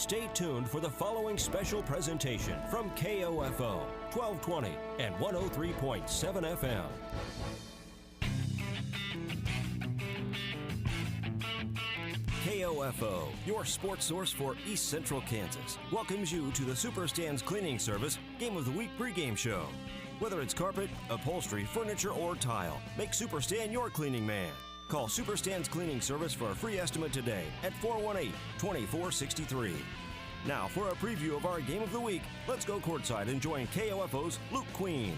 Stay tuned for the following special presentation from KOFO 1220 and 103.7 FM. KOFO, your sports source for East Central Kansas, welcomes you to the Superstands Cleaning Service Game of the Week pregame show. Whether it's carpet, upholstery, furniture, or tile, make Superstand your cleaning man. Call Superstands Cleaning Service for a free estimate today at 418-2463. Now, for a preview of our Game of the Week, let's go courtside and join KOFO's Luke Queen.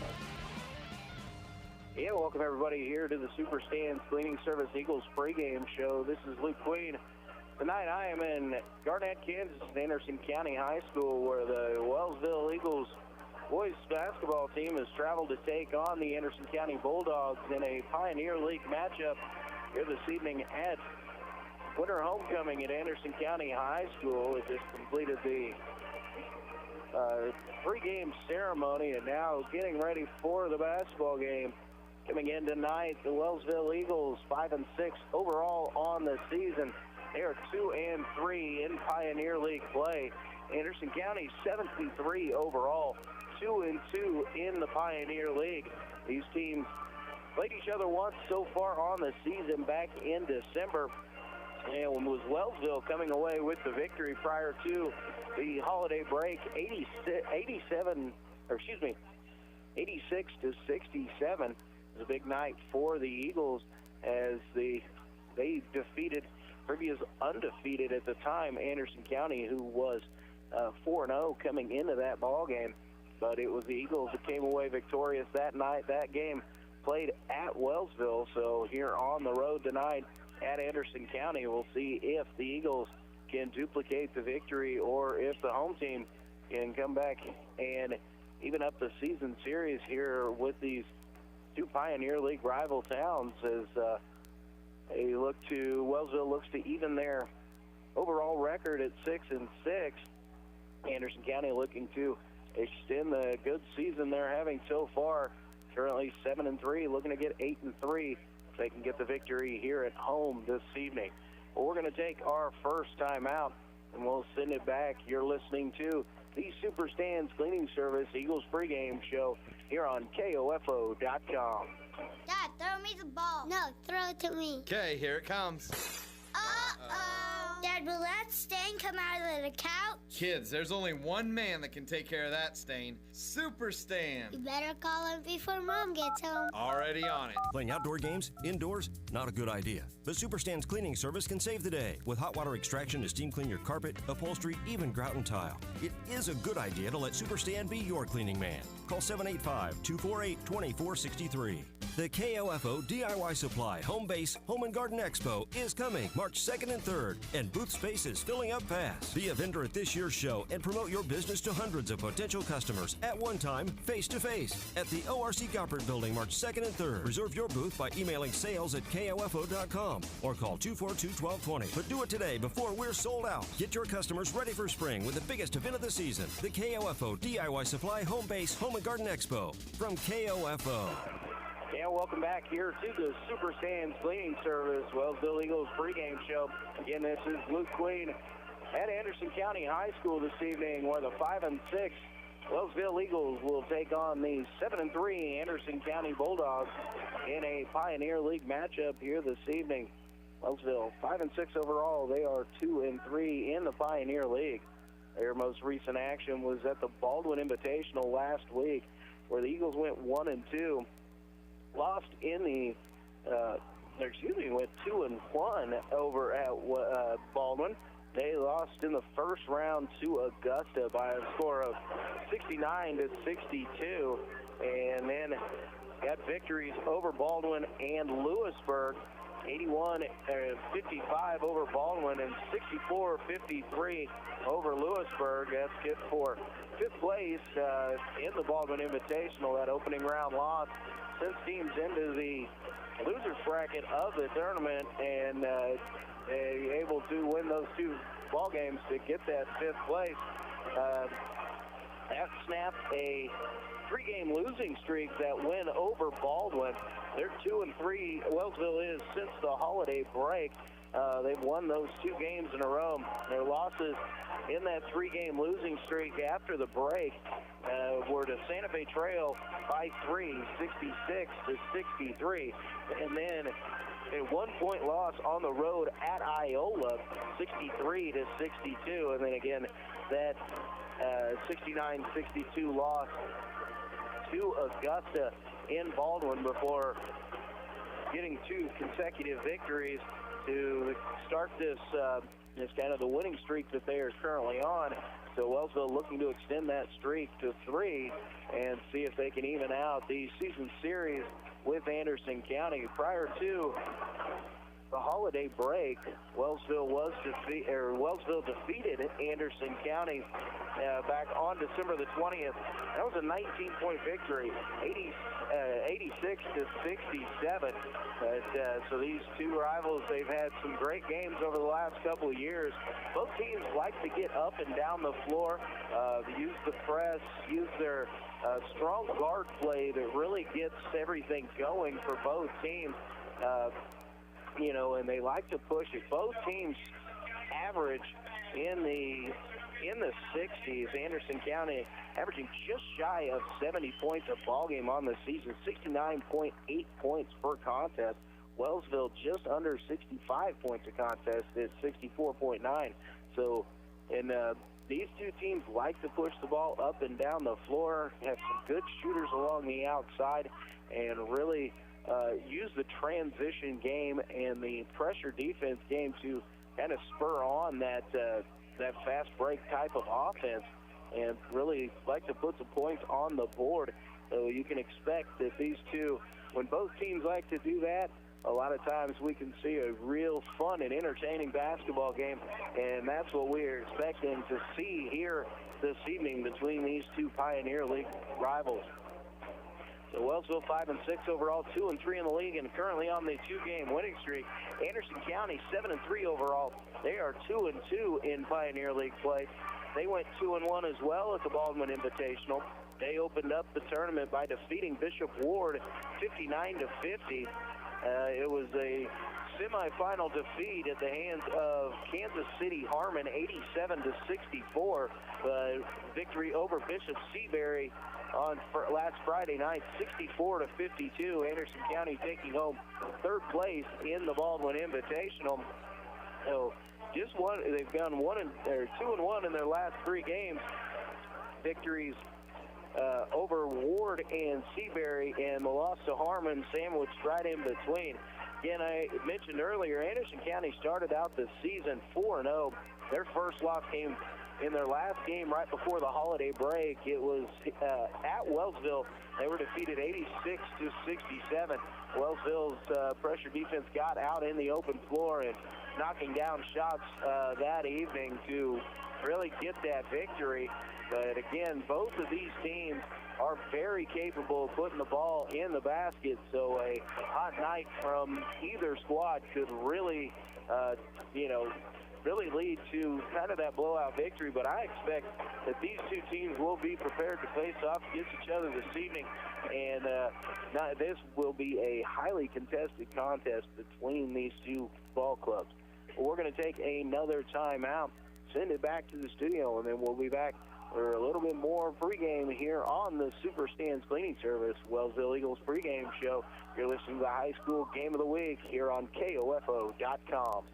Yeah, welcome everybody here to the Superstands Cleaning Service Eagles pregame show. This is Luke Queen. Tonight I am in Garnett, Kansas, at Anderson County High School, where the Wellsville Eagles boys basketball team has traveled to take on the Anderson County Bulldogs in a Pioneer League matchup here this evening at winter homecoming at Anderson County High School. It just completed the pregame ceremony and now getting ready for the basketball game. Coming in tonight, the Wellsville Eagles 5-6 overall on the season. They are 2-3 in Pioneer League play. Anderson County 7-3 overall, 2-2 in the Pioneer League. These teams played each other once so far on the season back in December, and was Wellsville coming away with the victory prior to the holiday break, 86-67. It was a big night for the Eagles as they defeated previous undefeated at the time Anderson County, who was 4-0 coming into that ball game. But it was the Eagles that came away victorious that night. That game played at Wellsville, so here on the road tonight at Anderson County, we'll see if the Eagles can duplicate the victory or if the home team can come back and even up the season series here with these two Pioneer League rival towns as Wellsville looks to even their overall record at 6-6. Anderson County looking to extend the good season they're having so far. Currently 7-3, looking to get 8-3 if they can get the victory here at home this evening. Well, we're going to take our first time out, and we'll send it back. You're listening to the Superstands Cleaning Service Eagles pregame show here on KOFO.com. Dad, throw me the ball. No, throw it to me. Okay, here it comes. Uh-oh. Dad, will that stain come out of the couch? Kids, there's only one man that can take care of that stain. Superstand. You better call him before Mom gets home. Already on it. Playing outdoor games, indoors, not a good idea. But Superstand's Cleaning Service can save the day with hot water extraction to steam clean your carpet, upholstery, even grout and tile. It is a good idea to let Superstand be your cleaning man. Call 785-248-2463. The KOFO DIY Supply Home Base Home and Garden Expo is coming March 2nd and 3rd, and booth space is filling up fast. Be a vendor at this year's show and promote your business to hundreds of potential customers at one time, face-to-face, at the ORC Goppert Building March 2nd and 3rd. Reserve your booth by emailing sales@KOFO.com or call 242-1220. But do it today before we're sold out. Get your customers ready for spring with the biggest event of the season, the KOFO DIY Supply Home Base Home and Garden Expo from KOFO. Yeah, welcome back here to the Superstands Cleaning Service Wellsville Eagles pregame show. Again, this is Luke Queen at Anderson County High School this evening, where the 5-6 Wellsville Eagles will take on the 7-3 Anderson County Bulldogs in a Pioneer League matchup here this evening. Wellsville 5-6 overall. They are 2-3 in the Pioneer League. Their most recent action was at the Baldwin Invitational last week, where the Eagles went 1-2. Lost in the, went 2-1 over at Baldwin. They lost in the first round to Augusta by a score of 69-62, and then got victories over Baldwin and Lewisburg, 81-55 over Baldwin and 64-53 over Lewisburg. That's good for fifth place in the Baldwin Invitational. That opening round loss sends teams into the losers bracket of the tournament, and able to win those two ball games to get that fifth place. That snapped a three-game losing streak that went over Baldwin. They're 2-3. Wellsville is since the holiday break. They've won those two games in a row. Their losses in that 3-game losing streak after the break were to Santa Fe Trail by 3, 66-63. And then a 1-point loss on the road at Iola, 63-62. And then again, that 69-62 loss to Augusta in Baldwin before getting 2 consecutive victories to start this kind of the winning streak that they are currently on. So Wellsville looking to extend that streak to 3 and see if they can even out the season series with Anderson County. Prior to the holiday break, Wellsville defeated Anderson County back on December the 20th. That was a 19-point victory, 86-67. So these 2 rivals, they've had some great games over the last couple of years. Both teams like to get up and down the floor, use the press, use their strong guard play that really gets everything going for both teams. And they like to push it. Both teams average in the 60s. Anderson County averaging just shy of 70 points a ball game on the season, 69.8 points per contest. Wellsville just under 65 points a contest at 64.9. So, these 2 teams like to push the ball up and down the floor, have some good shooters along the outside, and really use the transition game and the pressure defense game to kind of spur on that fast break type of offense and really like to put some points on the board. So you can expect that these 2, when both teams like to do that, a lot of times we can see a real fun and entertaining basketball game, and that's what we are expecting to see here this evening between these 2 Pioneer League rivals. So Wellsville 5-6 overall, 2-3 in the league, and currently on the 2-game winning streak. Anderson County 7-3 overall. They are 2-2 in Pioneer League play. They went 2-1 as well at the Baldwin Invitational. They opened up the tournament by defeating Bishop Ward 59-50. It was a semifinal defeat at the hands of Kansas City Harmon, 87-64. Victory over Bishop Seabury on last Friday night, 64-52. Anderson County taking home 3rd place in the Baldwin Invitational. So just they've gone 2-1 in their last 3 games. Victories over Ward and Seabury, and the loss to Harmon sandwiched right in between. Again, I mentioned earlier, Anderson County started out the season 4-0. Their first loss came in their last game right before the holiday break. It was at Wellsville. They were defeated 86-67. Wellsville's pressure defense got out in the open floor and knocking down shots that evening to really get that victory. But again, both of these teams are very capable of putting the ball in the basket, so a hot night from either squad could really, really lead to kind of that blowout victory. But I expect that these 2 teams will be prepared to face off against each other this evening, and this will be a highly contested contest between these 2 ball clubs. We're going to take another timeout, send it back to the studio, and then we'll be back for a little bit more pregame here on the Super Stands Cleaning Service Wellsville Eagles pregame show. You're listening to the high school game of the week here on KOFO.com.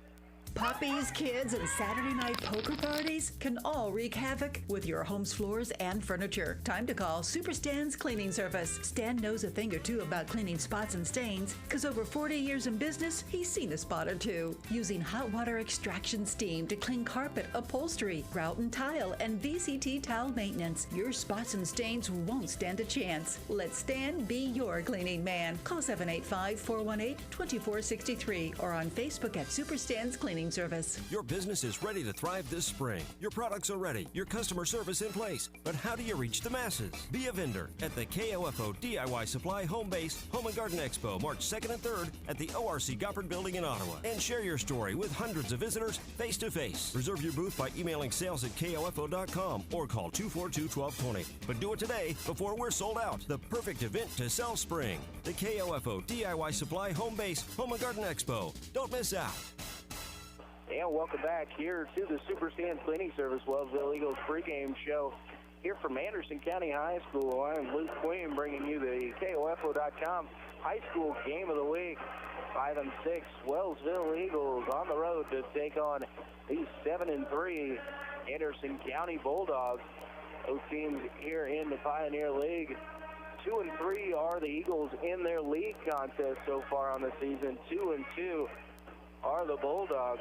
Puppies, kids, and Saturday night poker parties can all wreak havoc with your home's floors and furniture. Time to call Super Stan's Cleaning Service. Stan knows a thing or two about cleaning spots and stains, because over 40 years in business, he's seen a spot or 2. Using hot water extraction steam to clean carpet, upholstery, grout and tile, and VCT towel maintenance, your spots and stains won't stand a chance. Let Stan be your cleaning man. Call 785-418-2463 or on Facebook at Super Stan's Cleaning Service. Your business is ready to thrive this spring. Your products are ready, your customer service in place. But how do you reach the masses? Be a vendor at the KOFO DIY Supply Home Base Home and Garden Expo, March 2nd and 3rd at the ORC Goppard Building in Ottawa. And share your story with hundreds of visitors face to face. Reserve your booth by emailing sales@KOFO.com or call 242-1220. But do it today before we're sold out. The perfect event to sell spring. The KOFO DIY Supply Home Base Home and Garden Expo. Don't miss out. And welcome back here to the Super Stands Cleaning Service Wellsville Eagles pregame show here from Anderson County High School. I'm Luke Queen bringing you the KOFO.com High School Game of the Week. 5-6 Wellsville Eagles on the road to take on the 7-3 Anderson County Bulldogs. Those teams here in the Pioneer League. 2-3 are the Eagles in their league contest so far on the season. 2-2 are the Bulldogs.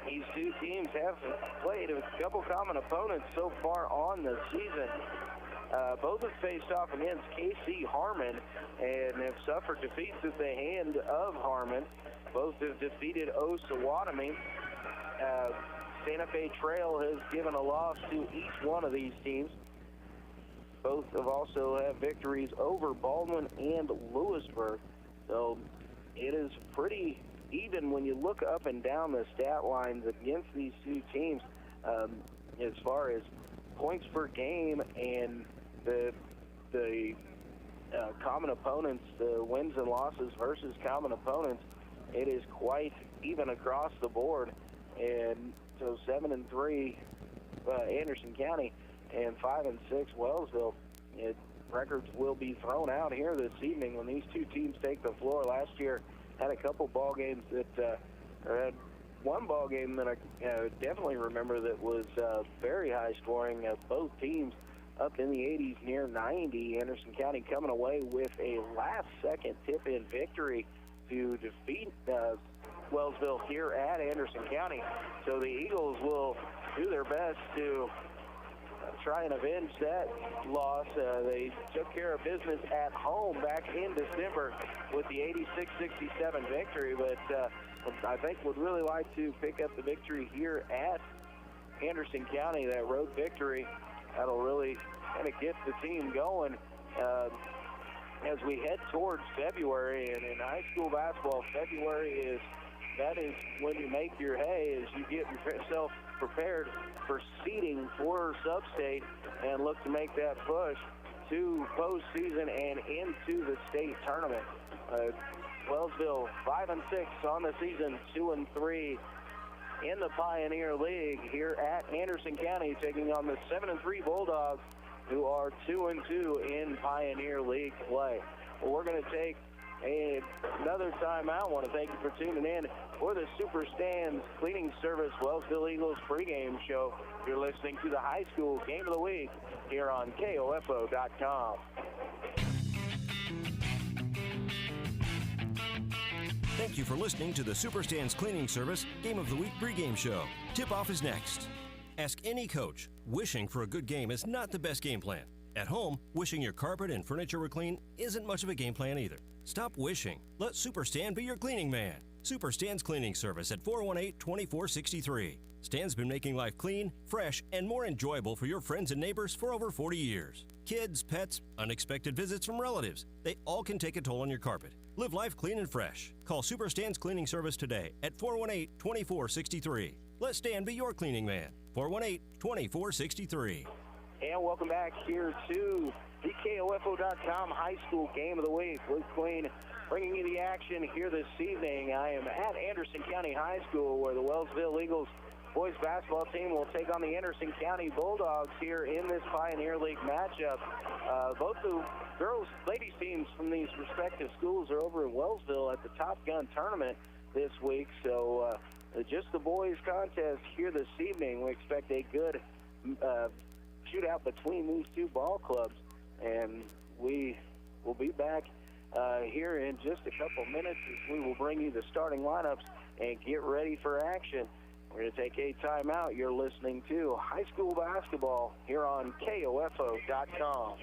These two teams have played a couple common opponents so far on the season. Both have faced off against KC Harmon and have suffered defeats at the hand of Harmon. Both have defeated Osawatomie. Santa Fe Trail has given a loss to each one of these teams. Both have also had victories over Baldwin and Lewisburg. So it is pretty even when you look up and down the stat lines against these two teams, as far as points per game and the common opponents, the wins and losses versus common opponents, it is quite even across the board. And so 7-3 Anderson County and 5-6 Wellsville. Records will be thrown out here this evening when these two teams take the floor. Last year had a couple ball games that had one ball game that I definitely remember that was very high scoring. Both teams up in the 80s, near 90. Anderson County coming away with a last-second tip-in victory to defeat Wellsville here at Anderson County. So the Eagles will do their best to try and avenge that loss. They took care of business at home back in December with the 86-67 victory, but I think would really like to pick up the victory here at Anderson County, that road victory. That'll really kind of get the team going as we head towards February. And in high school basketball, February is when you make your hay, as you get yourself prepared for seeding for Sub-State and look to make that push to postseason and into the state tournament. Wellsville 5-6 on the season, 2-3 in the Pioneer League here at Anderson County, taking on the 7-3 Bulldogs, who are 2-2 in Pioneer League play. Well, we're going to take another timeout. I want to thank you for tuning in for the Super Stands Cleaning Service Wellsville Eagles pregame show. You're listening to the High School Game of the Week here on KOFO.com. Thank you for listening to the Super Stands Cleaning Service Game of the Week pregame show. Tip-off is next. Ask any coach. Wishing for a good game is not the best game plan. At home, wishing your carpet and furniture were clean isn't much of a game plan either. Stop wishing. Let Super Stan be your cleaning man. Super Stan's Cleaning Service at 418-2463. Stan's been making life clean, fresh, and more enjoyable for your friends and neighbors for over 40 years. Kids, pets, unexpected visits from relatives, they all can take a toll on your carpet. Live life clean and fresh. Call Super Stan's Cleaning Service today at 418-2463. Let Stan be your cleaning man. 418-2463. And welcome back here to the KOFO.com High School Game of the Week. Luke Queen bringing you the action here this evening. I am at Anderson County High School, where the Wellsville Eagles boys basketball team will take on the Anderson County Bulldogs here in this Pioneer League matchup. Both the ladies teams from these respective schools are over in Wellsville at the Top Gun tournament this week. So just the boys contest here this evening. We expect a good shootout between these two ball clubs, and we will be back here in just a couple minutes as we will bring you the starting lineups and get ready for action. We're going to take a timeout. You're listening to High School Basketball here on KOFO.com.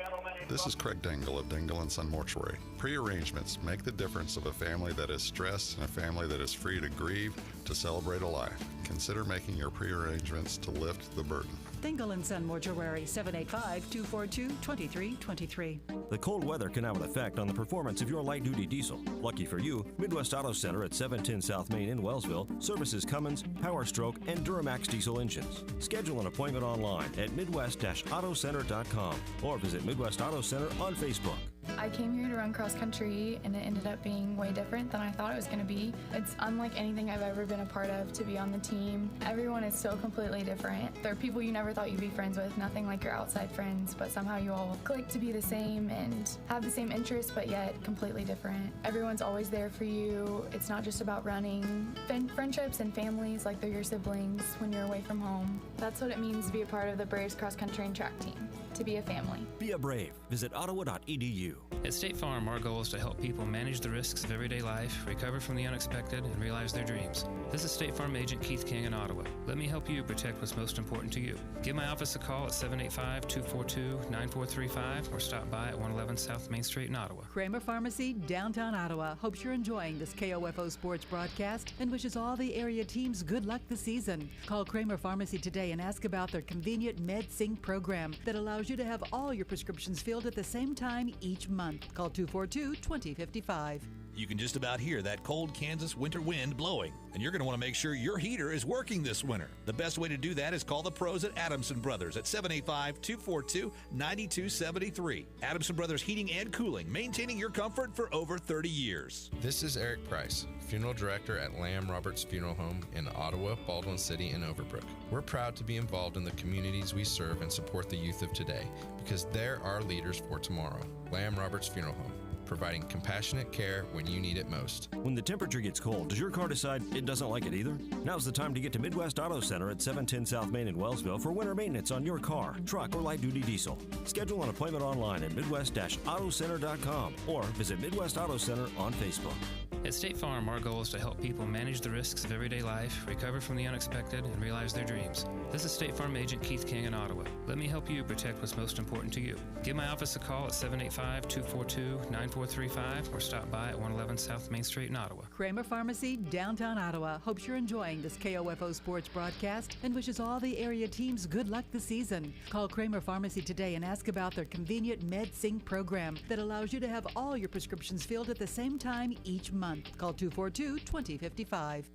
This is Craig Dingle of Dingle & Son Mortuary. Pre-arrangements make the difference of a family that is stressed and a family that is free to grieve, to celebrate a life. Consider making your pre-arrangements to lift the burden. Dingle & Son Mortuary, 785-242-2323. The cold weather can have an effect on the performance of your light-duty diesel. Lucky for you, Midwest Auto Center at 710 South Main in Wellsville services Cummins, Power Stroke, and Duramax diesel engines. Schedule an appointment online at midwest-autocenter.com or visit Midwest Auto Center on Facebook. I came here to run cross country, and it ended up being way different than I thought it was going to be. It's unlike anything I've ever been a part of to be on the team. Everyone is so completely different. There are people you never thought you'd be friends with, nothing like your outside friends, but somehow you all click to be the same and have the same interests, but yet completely different. Everyone's always there for you. It's not just about running. Friendships and families like they're your siblings when you're away from home. That's what it means to be a part of the Braves cross country and track team, to be a family. Be a Brave. Visit ottawa.edu. At State Farm, our goal is to help people manage the risks of everyday life, recover from the unexpected, and realize their dreams. This is State Farm Agent Keith King in Ottawa. Let me help you protect what's most important to you. Give my office a call at 785-242-9435 or stop by at 111 South Main Street in Ottawa. Kramer Pharmacy, downtown Ottawa, hopes you're enjoying this KOFO sports broadcast and wishes all the area teams good luck this season. Call Kramer Pharmacy today and ask about their convenient MedSync program that allows you to have all your prescriptions filled at the same time each month. Call 242-2055. You can just about hear that cold Kansas winter wind blowing, and you're going to want to make sure your heater is working this winter. The best way to do that is call the pros at Adamson Brothers at 785-242-9273. Adamson Brothers Heating and Cooling, maintaining your comfort for over 30 years. This is Eric Price, Funeral Director at Lamb Roberts Funeral Home in Ottawa, Baldwin City, and Overbrook. We're proud to be involved in the communities we serve and support the youth of today because they're our leaders for tomorrow. Lamb Roberts Funeral Home, providing compassionate care when you need it most. When the temperature gets cold, does your car decide it doesn't like it either? Now's the time to get to Midwest Auto Center at 710 South Main in Wellsville for winter maintenance on your car, truck, or light-duty diesel. Schedule an appointment online at midwest-autocenter.com or visit Midwest Auto Center on Facebook. At State Farm, our goal is to help people manage the risks of everyday life, recover from the unexpected, and realize their dreams. This is State Farm Agent Keith King in Ottawa. Let me help you protect what's most important to you. Give my office a call at 785-242-9435 or stop by at 111 South Main Street in Ottawa. Kramer Pharmacy, downtown Ottawa, hopes you're enjoying this KOFO sports broadcast and wishes all the area teams good luck this season. Call Kramer Pharmacy today and ask about their convenient MedSync program that allows you to have all your prescriptions filled at the same time each month. Call 242-2055.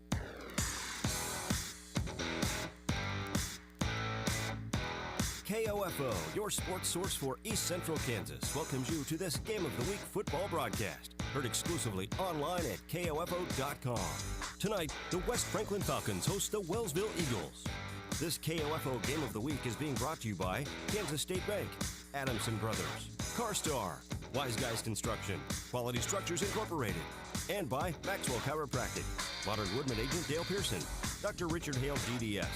KOFO, your sports source for East Central Kansas, welcomes you to this Game of the Week football broadcast. Heard exclusively online at KOFO.com. Tonight, the West Franklin Falcons host the Wellsville Eagles. This KOFO Game of the Week is being brought to you by Kansas State Bank, Adamson Brothers, CarStar, Wise Guys Construction, Quality Structures Incorporated, and by Maxwell Chiropractic, Modern Woodman Agent Dale Pearson, Dr. Richard Hale DDS,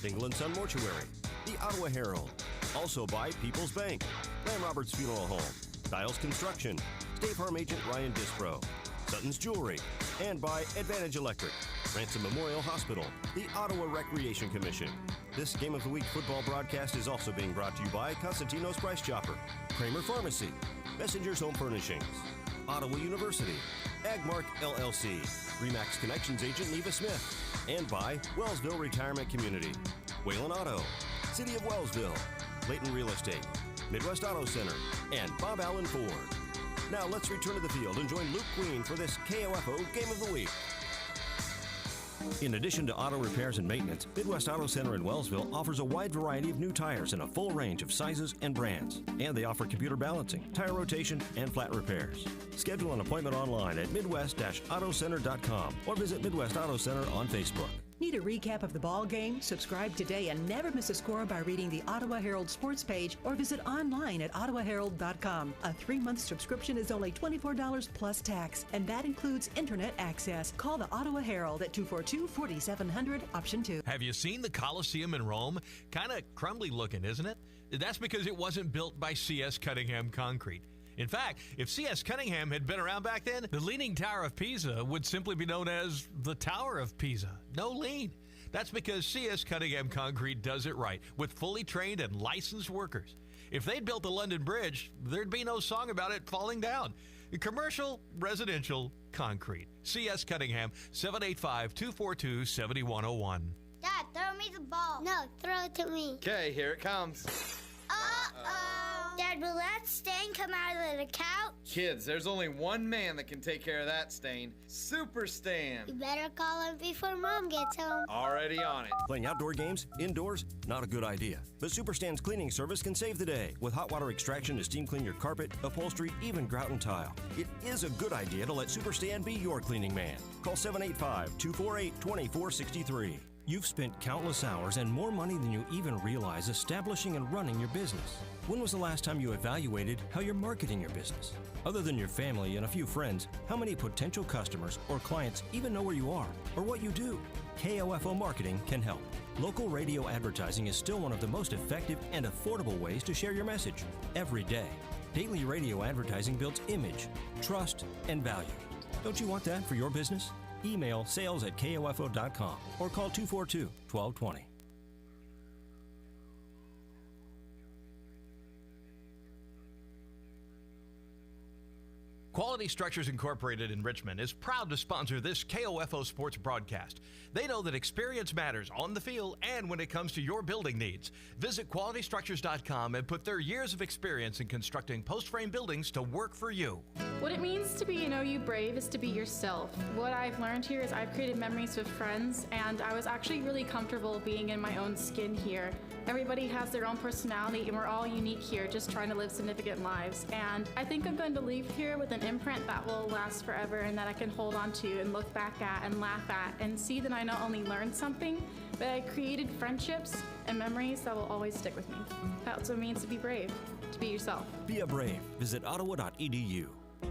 Dingle & Son Mortuary, the Ottawa Herald, also by People's Bank, Lamb Roberts Funeral Home, Stiles Construction, State Farm Agent Ryan Dispro, Sutton's Jewelry, and by Advantage Electric, Ransom Memorial Hospital, the Ottawa Recreation Commission. This Game of the Week football broadcast is also being brought to you by Constantino's Price Chopper, Kramer Pharmacy, Messenger's Home Furnishings, Ottawa University, Agmark LLC, Remax Connections Agent Neva Smith, and by Wellsville Retirement Community, Whalen Auto, City of Wellsville, Layton Real Estate, Midwest Auto Center, and Bob Allen Ford. Now let's return to the field and join Luke Queen for this KOFO Game of the Week. In addition to auto repairs and maintenance, Midwest Auto Center in Wellsville offers a wide variety of new tires in a full range of sizes and brands. And they offer computer balancing, tire rotation, and flat repairs. Schedule an appointment online at midwest-autocenter.com or visit Midwest Auto Center on Facebook. Need a recap of the ball game? Subscribe today and never miss a score by reading the Ottawa Herald sports page or visit online at ottawaherald.com. A 3-month subscription is only $24 plus tax, and that includes internet access. Call the Ottawa Herald at 242-4700, option 2. Have you seen the Coliseum in Rome? Kind of crumbly looking, isn't it? That's because it wasn't built by C.S. Cunningham Concrete. In fact, if C.S. Cunningham had been around back then, the Leaning Tower of Pisa would simply be known as the Tower of Pisa. No lean. That's because C.S. Cunningham Concrete does it right with fully trained and licensed workers. If they'd built the London Bridge, there'd be no song about it falling down. Commercial, residential, concrete. C.S. Cunningham, 785-242-7101. Dad, throw me the ball. No, throw it to me. Okay, here it comes. Uh-oh. Dad, will that stain come out of the couch? Kids, there's only one man that can take care of that stain. Super Stan. You better call him before Mom gets home. Already on it. Playing outdoor games indoors? Not a good idea. But Super Stan's cleaning service can save the day with hot water extraction to steam clean your carpet, upholstery, even grout and tile. It is a good idea to let Super Stan be your cleaning man. Call 785-248-2463. You've spent countless hours and more money than you even realize establishing and running your business. When was the last time you evaluated how you're marketing your business? Other than your family and a few friends, how many potential customers or clients even know where you are or what you do? KOFO Marketing can help. Local radio advertising is still one of the most effective and affordable ways to share your message every day. Daily radio advertising builds image, trust, and value. Don't you want that for your business? Email sales@kofo.com or call 242-1220. Quality Structures Incorporated in Richmond is proud to sponsor this KOFO sports broadcast. They know that experience matters on the field and when it comes to your building needs. Visit qualitystructures.com and put their years of experience in constructing post-frame buildings to work for you. What it means to be an OU Brave is to be yourself. What I've learned here is I've created memories with friends, and I was actually really comfortable being in my own skin here. Everybody has their own personality, and we're all unique here, just trying to live significant lives. And I think I'm going to leave here with an imprint that will last forever and that I can hold on to and look back at and laugh at and see that I not only learned something, but I created friendships and memories that will always stick with me. That's what it means to be brave, to be yourself. Be a brave. Visit ottawa.edu.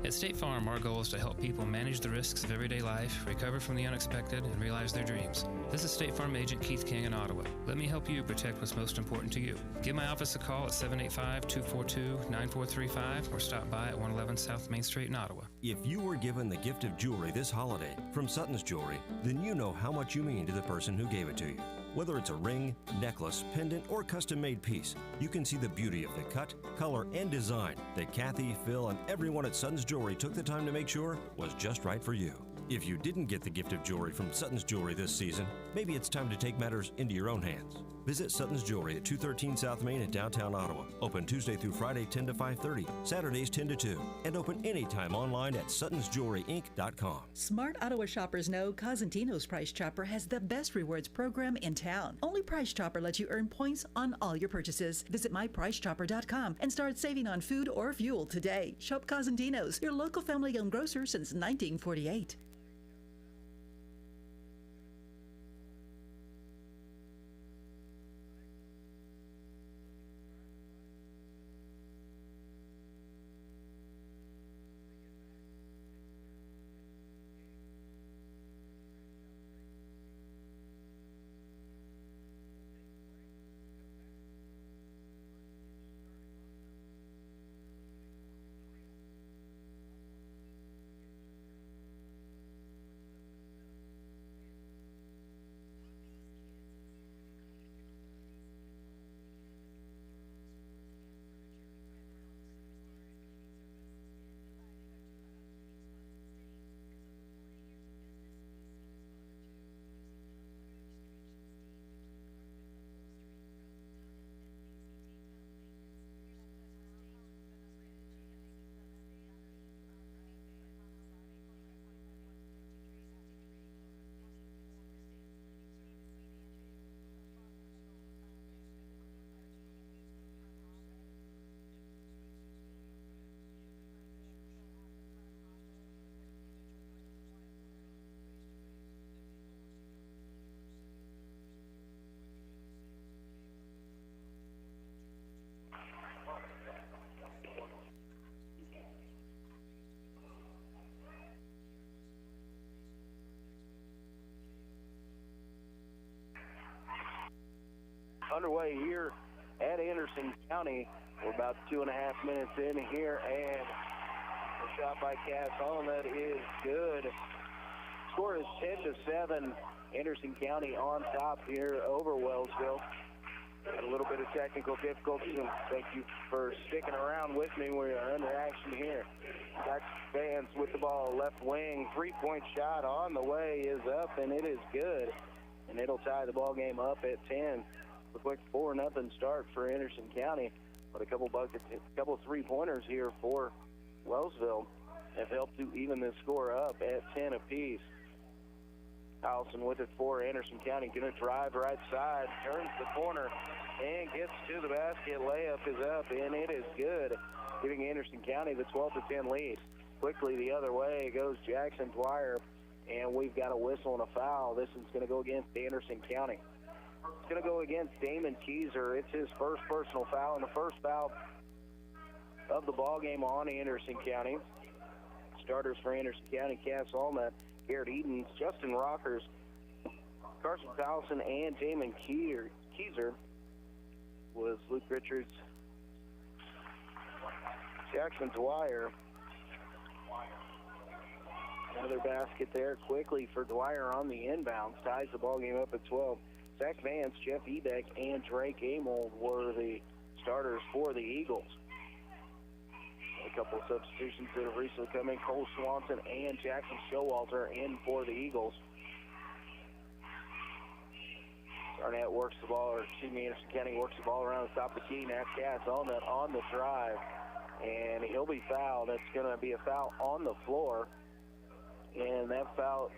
At State Farm, our goal is to help people manage the risks of everyday life, recover from the unexpected, and realize their dreams. This is State Farm Agent Keith King in Ottawa. Let me help you protect what's most important to you. Give my office a call at 785-242-9435 or stop by at 111 South Main Street in Ottawa. If you were given the gift of jewelry this holiday from Sutton's Jewelry, then you know how much you mean to the person who gave it to you. Whether it's a ring, necklace, pendant, or custom-made piece, you can see the beauty of the cut, color, and design that Kathy, Phil, and everyone at Sutton's Jewelry took the time to make sure was just right for you. If you didn't get the gift of jewelry from Sutton's Jewelry this season, maybe it's time to take matters into your own hands. Visit Sutton's Jewelry at 213 South Main in downtown Ottawa. Open Tuesday through Friday 10 to 5:30, Saturdays 10 to 2, and open anytime online at suttonsjewelryinc.com. Smart Ottawa shoppers know Cosentino's Price Chopper has the best rewards program in town. Only Price Chopper lets you earn points on all your purchases. Visit mypricechopper.com and start saving on food or fuel today. Shop Cosentino's, your local family-owned grocer since 1948. Underway here at Anderson County. We're about 2.5 minutes in here, and a shot by Cass Holland that is good. Score is 10-7. Anderson County on top here over Wellsville. Had a little bit of technical difficulties, and thank you for sticking around with me. We're under action here. Got Vance with the ball, left wing, three-point shot on the way is up, and it is good. And it'll tie the ball game up at 10. Looks like 4-0 start for Anderson County. But a couple of three-pointers here for Wellsville have helped to even this score up at 10 apiece. Allison with it for Anderson County. Going to drive right side, turns the corner, and gets to the basket. Layup is up, and it is good, giving Anderson County the 12-10 lead. Quickly the other way goes Jackson Dwyer, and we've got a whistle and a foul. This is going to go against Anderson County. It's going to go against Damon Keyser. It's his first personal foul, and the first foul of the ball game on Anderson County. Starters for Anderson County: Cass Allnut, Garrett Edens, Justin Rockers, Carson Powelson, and Damon Keyser. Was Luke Richards, Jackson Dwyer. Another basket there quickly for Dwyer on the inbounds. Ties the ball game up at 12. Zach Vance, Jeff Ebeck, and Drake Amold were the starters for the Eagles. A couple of substitutions that have recently come in. Cole Swanson and Jackson Showalter in for the Eagles. Arnett works the ball, or excuse me, Anderson County works the ball around the top of the key. Now Cass Allnut on the drive, and he'll be fouled. That's going to be a foul on the floor. And that foul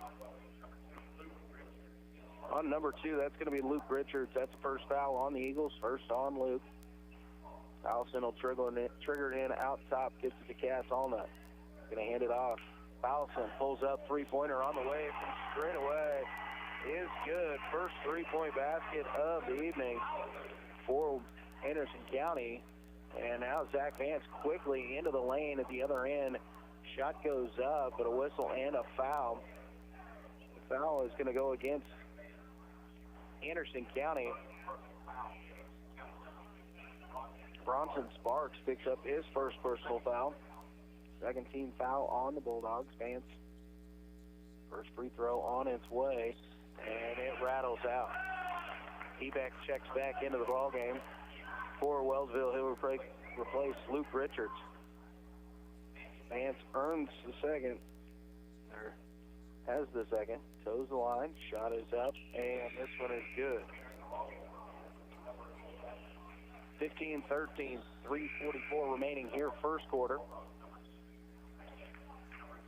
on number 2, that's going to be Luke Richards. That's the first foul on the Eagles, first on Luke. Allison will trigger it in out top, gets it to Cass Allnut. Going to hand it off. Allison pulls up, three-pointer on the way from straight away. Is good. First three-point basket of the evening for Anderson County. And now Zach Vance quickly into the lane at the other end. Shot goes up, but a whistle and a foul. The foul is going to go against Anderson County. Bronson Sparks picks up his first personal foul. Second team foul on the Bulldogs. Vance, first free throw on its way, and it rattles out. Ebeck checks back into the ball game for Wellsville. He'll replace Luke Richards. Vance earns the second, or has the second, toes the line, shot is up, and this one is good. 15-13, 3:44 remaining here, first quarter.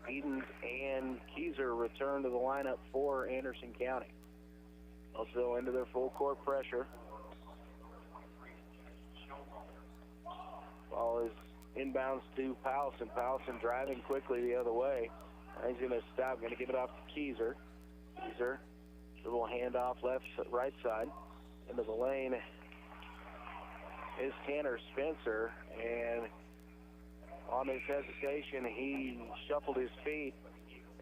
Edens and Keyser return to the lineup for Anderson County. Also into their full court pressure. Ball is inbounds to Powelson. Powelson driving quickly the other way. He's going to stop, going to give it off to Keyser. Keyser, little handoff right side. Into the lane is Tanner Spencer, and on his hesitation, he shuffled his feet,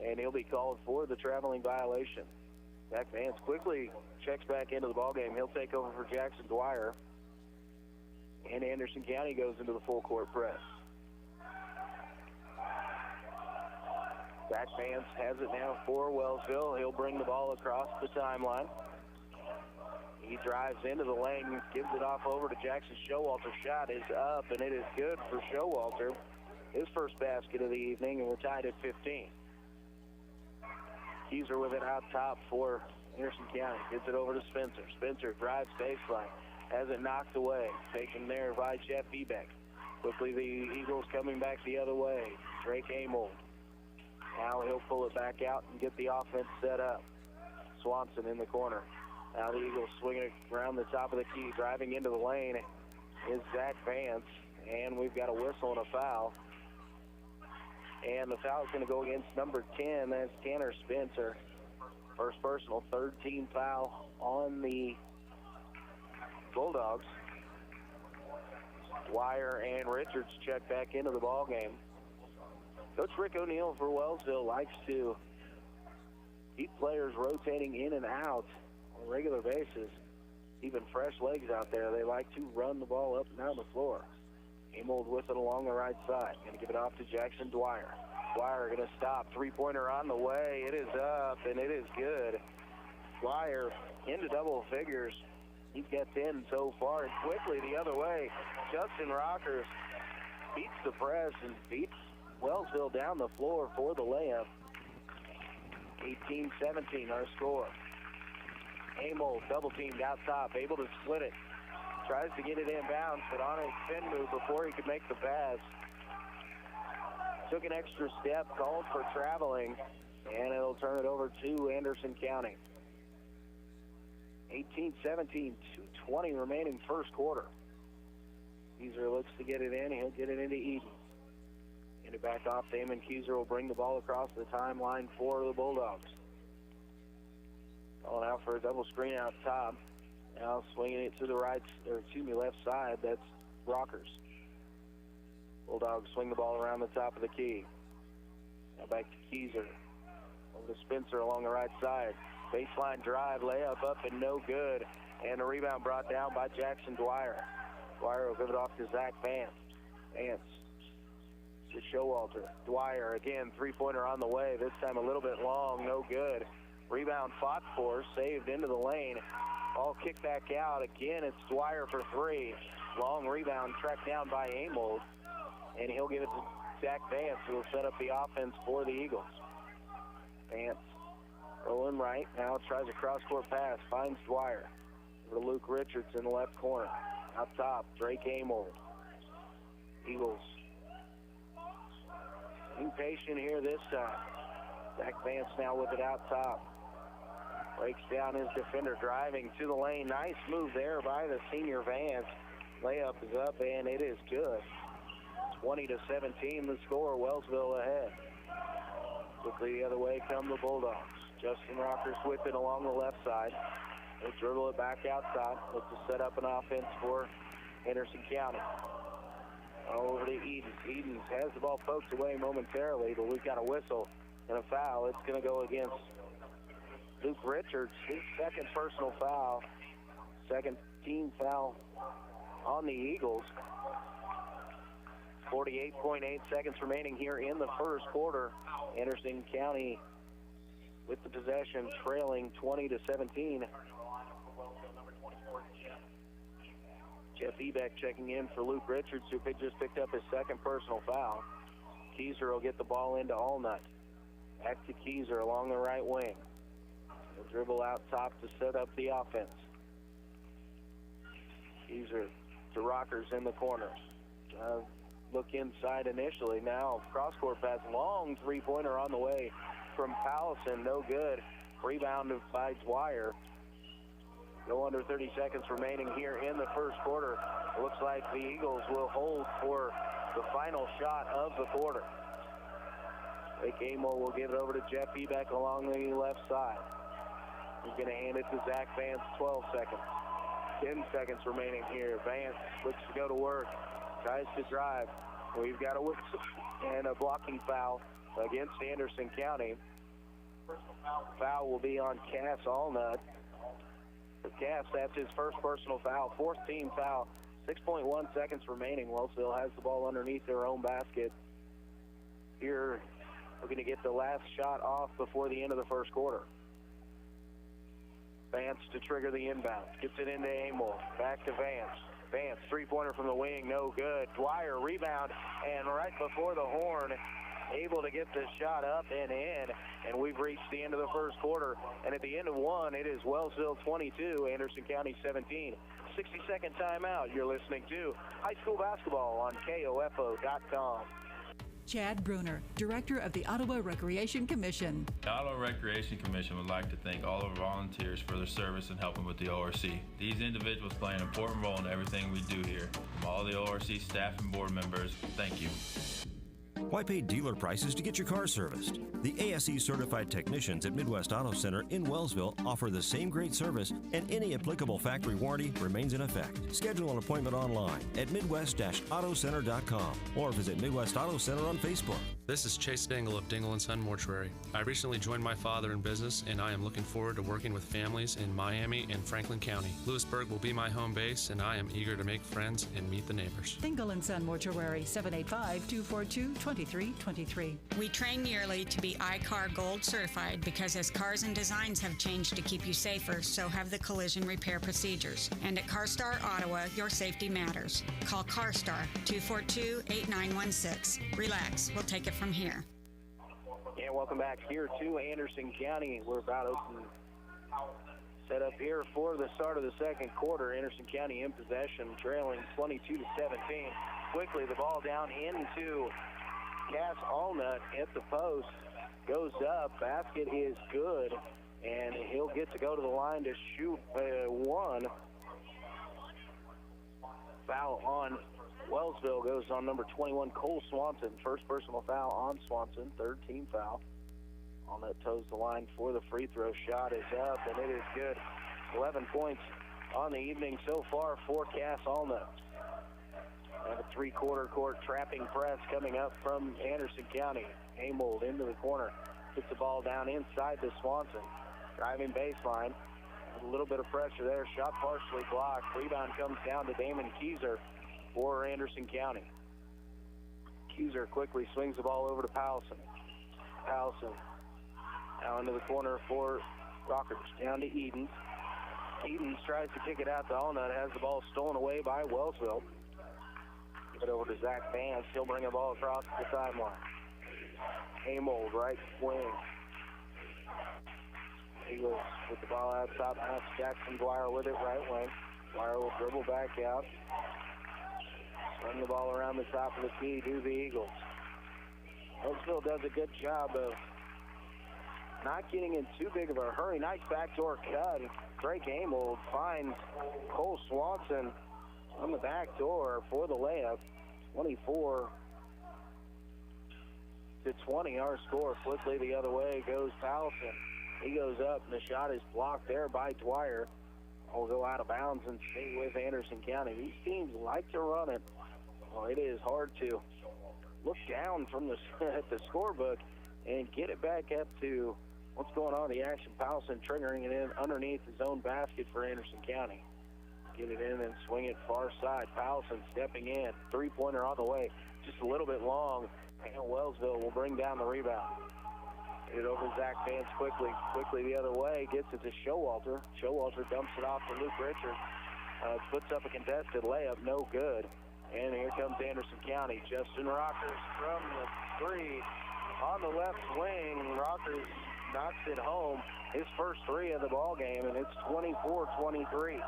and he'll be called for the traveling violation. Zach Vance quickly checks back into the ballgame. He'll take over for Jackson Dwyer, and Anderson County goes into the full court press. Zach Vance has it now for Wellsville. He'll bring the ball across the timeline. He drives into the lane, gives it off over to Jackson Showalter. Shot is up, and it is good for Showalter. His first basket of the evening, and we're tied at 15. Keyser with it out top for Anderson County. Gets it over to Spencer. Spencer drives baseline. Has it knocked away. Taken there by Jeff Ebeck. Quickly the Eagles coming back the other way. Drake Amold. Now he'll pull it back out and get the offense set up. Swanson in the corner. Now the Eagles swinging it around the top of the key. Driving into the lane is Zach Vance. And we've got a whistle and a foul. And the foul is going to go against number 10. That's Tanner Spencer. First personal, third team foul on the Bulldogs. Dwyer and Richards check back into the ball game. Coach Rick O'Neill for Wellsville likes to keep players rotating in and out on a regular basis. Even fresh legs out there, they like to run the ball up and down the floor. Amold with it along the right side. Going to give it off to Jackson Dwyer. Dwyer going to stop. Three-pointer on the way. It is up, and it is good. Dwyer into double figures. He's got 10 so far. And quickly the other way, Justin Rockers beats the press and beats Wellsville down the floor for the layup. 18-17 our score. Amold double teamed out top, able to split it. Tries to get it inbounds, but on his spin move before he could make the pass. Took an extra step, called for traveling, and it'll turn it over to Anderson County. 18-17, 2:20 remaining first quarter. Keyser looks to get it in. He'll get it into Eden. Get it back off. Damon Keyser will bring the ball across the timeline for the Bulldogs. Calling out for a double screen out top. Now swinging it to the left side. That's Rockers. Bulldogs swing the ball around the top of the key. Now back to Keyser. Over to Spencer along the right side. Baseline drive, layup up and no good. And a rebound brought down by Jackson Dwyer. Dwyer will give it off to Zach Vance. Vance to Showalter. Dwyer again, three-pointer on the way. This time a little bit long, no good. Rebound fought for, saved into the lane. Ball kicked back out. Again, it's Dwyer for three. Long rebound tracked down by Amold. And he'll give it to Zach Vance, who will set up the offense for the Eagles. Vance rolling right. Now tries a cross-court pass. Finds Dwyer. Over to Luke Richards in the left corner. Out top, Drake Amold. Eagles being patient here this time. Zach Vance now with it out top. Breaks down his defender, driving to the lane. Nice move there by the senior Vance. Layup is up, and it is good. 20-17 the score. Wellsville ahead. Quickly the other way come the Bulldogs. Justin Rockers with it along the left side. They'll dribble it back outside. Look to set up an offense for Anderson County. Over to Edens. Edens has the ball poked away momentarily, but we've got a whistle and a foul. It's going to go against Luke Richards, his second personal foul. Second team foul on the Eagles. 48.8 seconds remaining here in the first quarter. Anderson County with the possession, trailing 20-17. Jeff Ebeck checking in for Luke Richards, who just picked up his second personal foul. Keyser will get the ball into Allnut. Back to Keyser along the right wing. He'll dribble out top to set up the offense. Keyser to Rockers in the corner. Look inside initially. Now cross-court pass, long three-pointer on the way from Powelson. No good. Rebounded by Dwyer. No under 30 seconds remaining here in the first quarter. It looks like the Eagles will hold for the final shot of the quarter. Blake Amo will give it over to Jeff Ebeck along the left side. He's going to hand it to Zach Vance, 12 seconds. 10 seconds remaining here. Vance looks to go to work. Tries to drive. We've got a whistle and a blocking foul against Anderson County. Foul will be on Cass Allnut. For Cass, that's his first personal foul. Fourth team foul. 6.1 seconds remaining. Wellsville has the ball underneath their own basket. Here, looking to get the last shot off before the end of the first quarter. Vance to trigger the inbound. Gets it into Amel. Back to Vance. Vance, three-pointer from the wing, no good. Dwyer, rebound, and right before the horn, able to get this shot up and in. And we've reached the end of the first quarter. And at the end of one, it is Wellsville 22, Anderson County 17. 60-second timeout. You're listening to high school basketball on KOFO.com. Chad Bruner, Director of the Ottawa Recreation Commission. The Ottawa Recreation Commission would like to thank all of our volunteers for their service in helping with the ORC. These individuals play an important role in everything we do here. From all the ORC staff and board members, thank you. Why pay dealer prices to get your car serviced? The ASE certified technicians at Midwest Auto Center in Wellsville offer the same great service, and any applicable factory warranty remains in effect. Schedule an appointment online at midwest-autocenter.com or visit Midwest Auto Center on Facebook. This is Chase Dingle of Dingle & Son Mortuary. I recently joined my father in business, and I am looking forward to working with families in Miami and Franklin County. Lewisburg will be my home base, and I am eager to make friends and meet the neighbors. Dingle & Son Mortuary, 785-242-2323. We train yearly to be I-CAR Gold certified because as cars and designs have changed to keep you safer, so have the collision repair procedures. And at CarStar Ottawa, your safety matters. Call CarStar 242-8916. Relax, we'll take it from here. And welcome back here to Anderson County. We're about set up here for the start of the second quarter. Anderson County in possession, trailing 22-17. Quickly, the ball down into Cass Allnut at the post. Goes up, basket is good, and he'll get to go to the line to shoot one. Foul on Wellsville goes on number 21, Cole Swanson. First personal foul on Swanson, third team foul. Allnut toes the line for the free throw. Shot is up, and it is good. 11 points on the evening so far for Cass Allnut. And a three-quarter court trapping press coming up from Anderson County. Amold into the corner. Puts the ball down inside to Swanson. Driving baseline. A little bit of pressure there. Shot partially blocked. Rebound comes down to Damon Keyser for Anderson County. Keyser quickly swings the ball over to Powelson. Powelson now into the corner for Rockers. Down to Edens. Edens tries to kick it out to Allnut. Has the ball stolen away by Wellsville. Give it over to Zach Vance. He'll bring the ball across the timeline. Amold, right wing. Eagles with the ball out top. Now it's Jackson Dwyer with it, right wing. Dwyer will dribble back out. Swing the ball around the top of the key to the Eagles. Wellsville does a good job of not getting in too big of a hurry. Nice backdoor cut. Drake Amold finds Cole Swanson on the back door for the layup. 24-20 our score. Quickly the other way goes Powelson. He goes up and the shot is blocked there by Dwyer. Will go out of bounds and stay with Anderson County. These teams like to run it. Well, it is hard to look down from the at the scorebook and get it back up to what's going on in the action. Powelson triggering it in underneath his own basket for Anderson County. Get it in and swing it far side. Powelson stepping in. Three-pointer on the way. Just a little bit long. And Wellsville will bring down the rebound. Get it over Zach Vance quickly. Quickly the other way. Gets it to Showalter. Showalter dumps it off to Luke Richards. Puts up a contested layup. No good. And here comes Anderson County. Justin Rockers from the three. On the left wing. Rockers knocks it home. His first three of the ball game, and it's 24-23.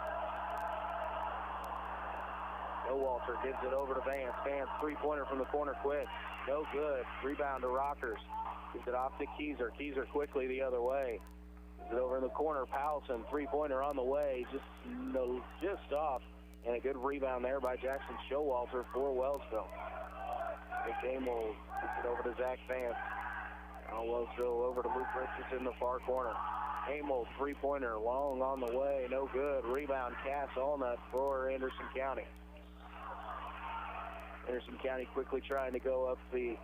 Showalter gives it over to Vance. Vance, three-pointer from the corner quick. No good. Rebound to Rockers. Gives it off to Keyser. Keyser quickly the other way. Gives it over in the corner. Powelson, three-pointer on the way. Just off. And a good rebound there by Jackson Showalter for Wellsville. Big game will gives it over to Zach Vance. Now Wellsville over to Luke Richards in the far corner. Amold, three-pointer, long on the way. No good. Rebound, Cass Allnut for Anderson County. Anderson County quickly trying to go up the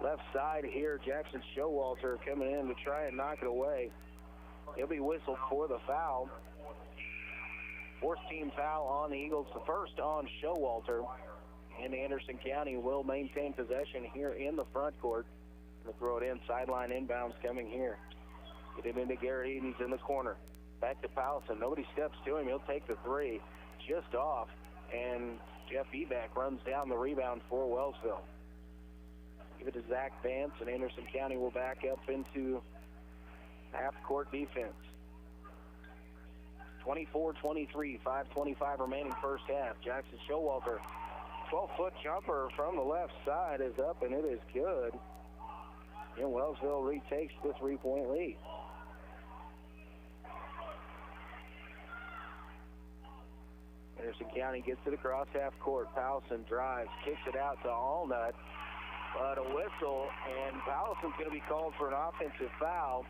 left side here. Jackson Showalter coming in to try and knock it away. He'll be whistled for the foul. Fourth team foul on the Eagles. The first on Showalter. And Anderson County will maintain possession here in the front court. Going to throw it in. Sideline inbounds coming here. Get it into Garrett Edens in the corner. Back to Powelson. Nobody steps to him. He'll take the three. Just off. And Jeff Eback runs down the rebound for Wellsville. Give it to Zach Vance, and Anderson County will back up into half-court defense. 24-23, 5:25 remaining first half. Jackson Showalter, 12-foot jumper from the left side is up, and it is good. And Wellsville retakes the three-point lead. Anderson County gets it across half court. Powelson drives, kicks it out to Allnut. But a whistle, and Powelson's going to be called for an offensive foul.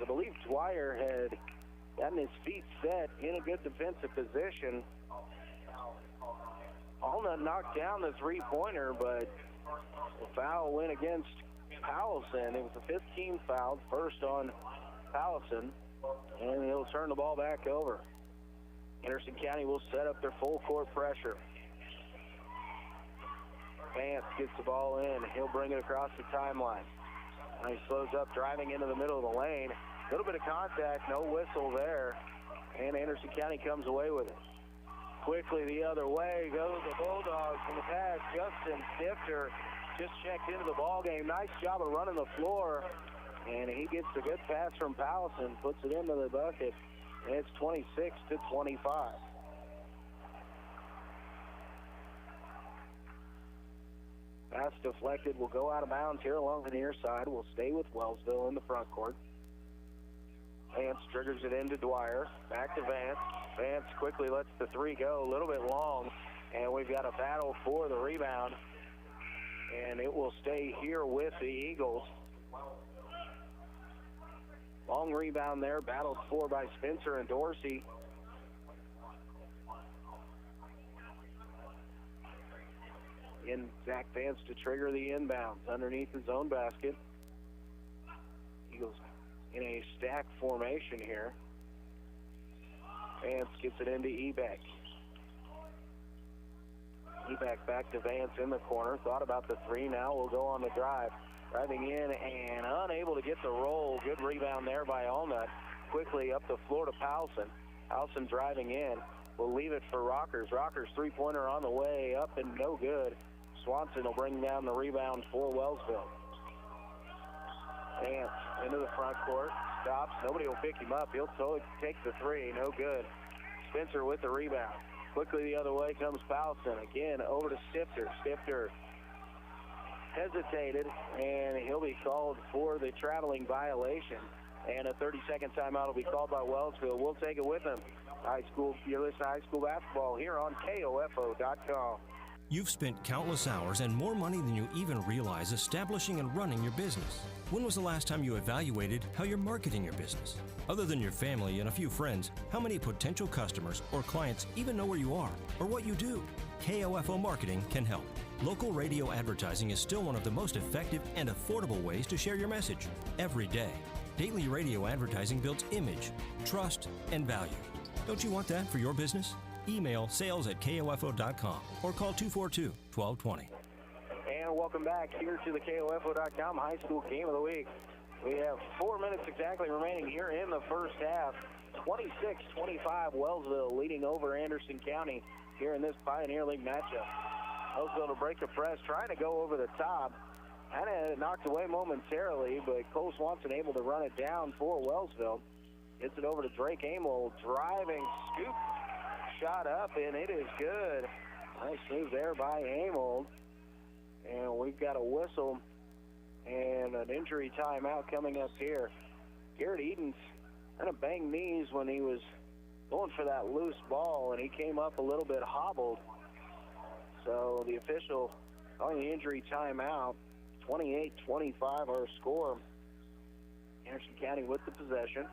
I believe Dwyer had gotten his feet set in a good defensive position. Allnut knocked down the three-pointer, but the foul went against Powelson. It was the fifth team foul, first on Powelson, and he'll turn the ball back over. Anderson County will set up their full court pressure. Vance gets the ball in. He'll bring it across the timeline. Now he slows up, driving into the middle of the lane. A little bit of contact, no whistle there. And Anderson County comes away with it. Quickly the other way goes the Bulldogs from the pass. Justin Stifter just checked into the ball game. Nice job of running the floor. And he gets a good pass from Powelson, puts it into the bucket. And it's 26-25. Pass deflected, will go out of bounds here along the near side. Will stay with Wellsville in the front court. Vance triggers it into Dwyer. Back to Vance. Vance quickly lets the three go, a little bit long, and we've got a battle for the rebound, and it will stay here with the Eagles. Long rebound there, battled for by Spencer and Dorsey. In Zach Vance to trigger the inbounds underneath his own basket. Eagles in a stack formation here. Vance gets it into Ebeck. Ebeck back to Vance in the corner. Thought about the three, now will go on the drive. Driving in and unable to get the roll. Good rebound there by Allnut. Quickly up the floor to Powelson. Powelson driving in. Will leave it for Rockers. Rockers three-pointer on the way up and no good. Swanson will bring down the rebound for Wellsville. Vance into the front court. Stops. Nobody will pick him up. He'll totally take the three. No good. Spencer with the rebound. Quickly the other way comes Powelson. Again over to Stifter. Stifter hesitated, and he'll be called for the traveling violation. And a 30-second timeout will be called by Wellsville. We'll take it with them. You're listening to high school basketball here on KOFO.com. You've spent countless hours and more money than you even realize establishing and running your business. When was the last time you evaluated how you're marketing your business? Other than your family and a few friends, how many potential customers or clients even know where you are or what you do? KOFO Marketing can help. Local radio advertising is still one of the most effective and affordable ways to share your message every day. Daily radio advertising builds image, trust, and value. Don't you want that for your business? Email sales@kofo.com or call 242-1220. And welcome back here to the KOFO.com high school game of the week. We have 4 minutes exactly remaining here in the first half. 26-25 Wellsville leading over Anderson County here in this Pioneer League matchup. Wellsville to break the press, trying to go over the top. Kind of knocked away momentarily, but Cole Swanson able to run it down for Wellsville. Gets it over to Drake Amel, driving, scoop, shot up, and it is good. Nice move there by Amel. And we've got a whistle and an injury timeout coming up here. Garrett Edens kind of banged knees when he was going for that loose ball, and he came up a little bit hobbled. So the official calling the injury timeout. 28-25 our score. Anderson County with the possession.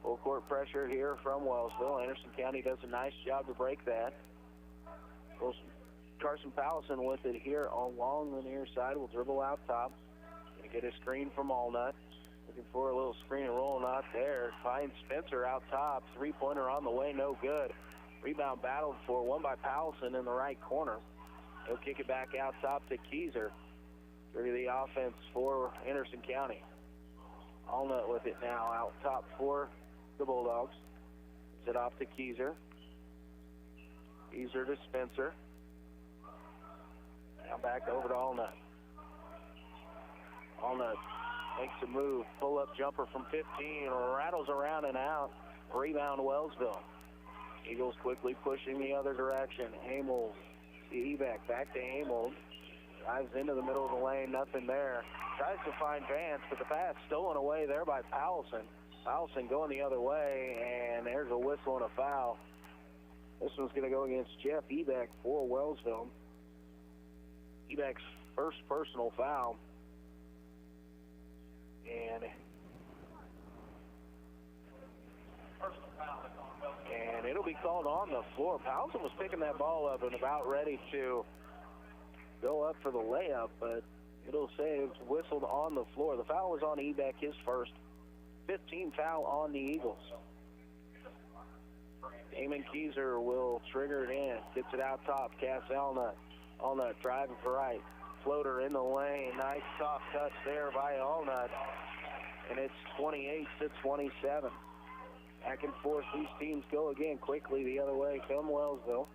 Full court pressure here from Wellsville. Anderson County does a nice job to break that. Carson Powelson with it here along the near side. Will dribble out top. Gonna get a screen from Allnut. Looking for a little screen and roll, not there. Finds Spencer out top. Three-pointer on the way, no good. Rebound battled for, one by Powelson in the right corner. He'll kick it back out top to Keyser. Through the offense for Anderson County. Allnut with it now out top for the Bulldogs. Gets it off to Keyser. Keyser to Spencer. Now back over to Allnut. Allnut makes a move. Pull-up jumper from 15. Rattles around and out. Rebound Wellsville. Eagles quickly pushing the other direction. Amel, Ebeck back to Amel. Drives into the middle of the lane. Nothing there. Tries to find Vance, but the pass stolen away there by Powelson. Powelson going the other way, and there's a whistle and a foul. This one's going to go against Jeff Ebeck for Wellsville. Ebeck's first personal foul. And it'll be called on the floor. Powelson was picking that ball up and about ready to go up for the layup, but it'll say it's whistled on the floor. The foul was on Ebeck, his first. 15 foul on the Eagles. Eamon Keyser will trigger it in. Gets it out top. Cass Allnut. Allnut driving for right. Floater in the lane. Nice soft touch there by Allnut. And it's 28-27. Back and forth, these teams go again quickly the other way. Come Wellsville.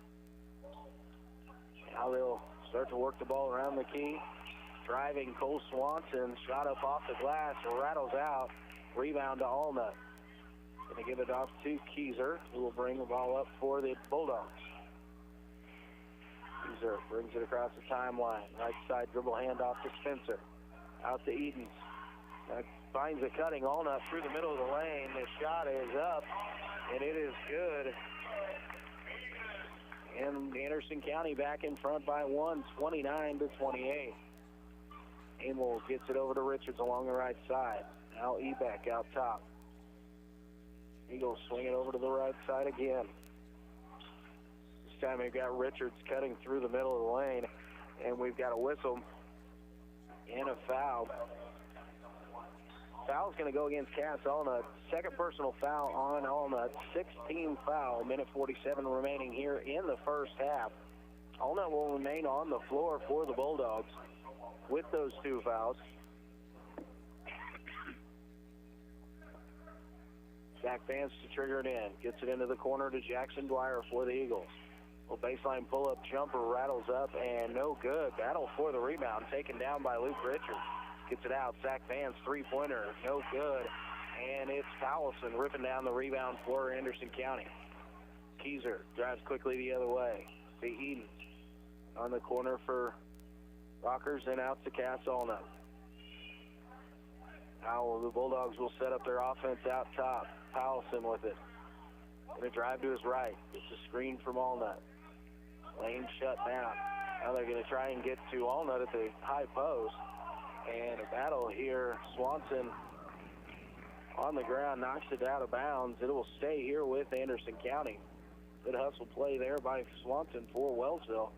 Now they'll start to work the ball around the key. Driving Cole Swanson. Shot up off the glass. Rattles out. Rebound to Allnut. Going to give it off to Keyser, who will bring the ball up for the Bulldogs. Keyser brings it across the timeline. Right side dribble handoff to Spencer. Out to Edens. Finds a cutting Allnut through the middle of the lane. The shot is up, and it is good. And Anderson County back in front by 1, 29-28. Emil gets it over to Richards along the right side. Now Ebeck out top. Eagles swing it over to the right side again. This time we've got Richards cutting through the middle of the lane, and we've got a whistle and a foul. Foul's going to go against Cass Allnut. Second personal foul on Allnut. 16 foul, minute 47 remaining here in the first half. Allnut will remain on the floor for the Bulldogs with those 2 fouls. Zach Vance to trigger it in. Gets it into the corner to Jackson Dwyer for the Eagles. Well, baseline pull-up jumper rattles up and no good. Battle for the rebound, taken down by Luke Richards. Gets it out. Zach Vance, three-pointer, no good. And it's Powelson ripping down the rebound for Anderson County. Keyser drives quickly the other way. To Edens on the corner for Rockers and out to Cass Allnut. Now the Bulldogs will set up their offense out top. Powelson with it. Going to drive to his right. It's a screen from Allnut. Lane shut down. Now they're going to try and get to Allnut at the high post. And a battle here. Swanson on the ground knocks it out of bounds. It will stay here with Anderson County. Good hustle play there by Swanson for Wellsville.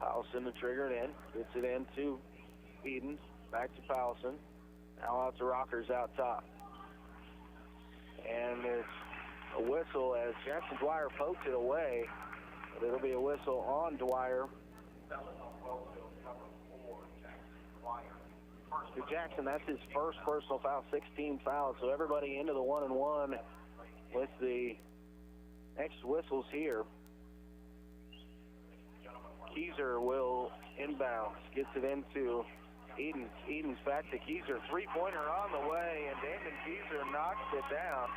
Powelson to trigger it in. Gets it into Edens. Back to Powelson. Now out to Rockers out top. And there's a whistle as Jackson Dwyer pokes it away. But it'll be a whistle on Dwyer. To Jackson, that's his first personal foul, 16 fouls. So everybody into the 1-and-1 with the next whistles here. Keyser will inbound, gets it into Edens. Edens back to Keyser, three-pointer on the way, and Damon Keyser knocks it down.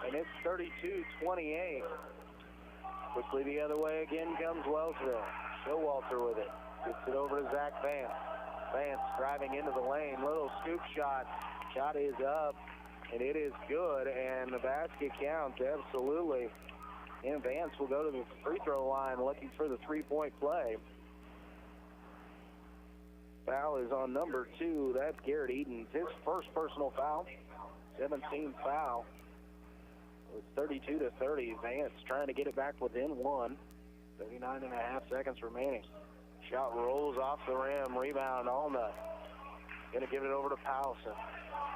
And it's 32-28. Quickly the other way again comes Wellsville. Showalter with it. Gets it over to Zach Vance. Vance driving into the lane. Little scoop shot. Shot is up, and it is good, and the basket counts, absolutely. And Vance will go to the free throw line looking for the three-point play. Foul is on number 2. That's Garrett Edens. His first personal foul. 17th foul. It's 32-30. Vance trying to get it back within 1. 39.5 seconds remaining. Shot rolls off the rim. Rebound, Allnut. Going to give it over to Powelson.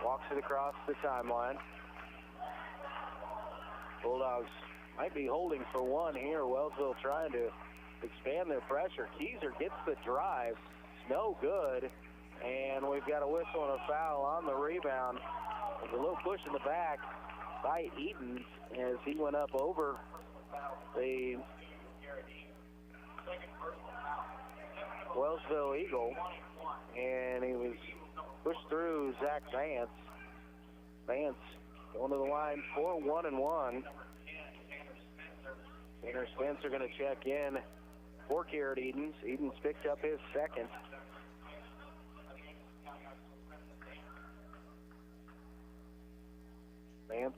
Walks it across the timeline. Bulldogs might be holding for 1 here. Wellsville trying to expand their pressure. Keyser gets the drive. It's no good. And we've got a whistle and a foul on the rebound. There's a little push in the back by Edens as he went up over the Wellsville Eagle, and he was pushed through Zach Vance. Vance going to the line for 1-and-1. Tanner Spencer going to check in for Garrett Edens. Edens picked up his second. Vance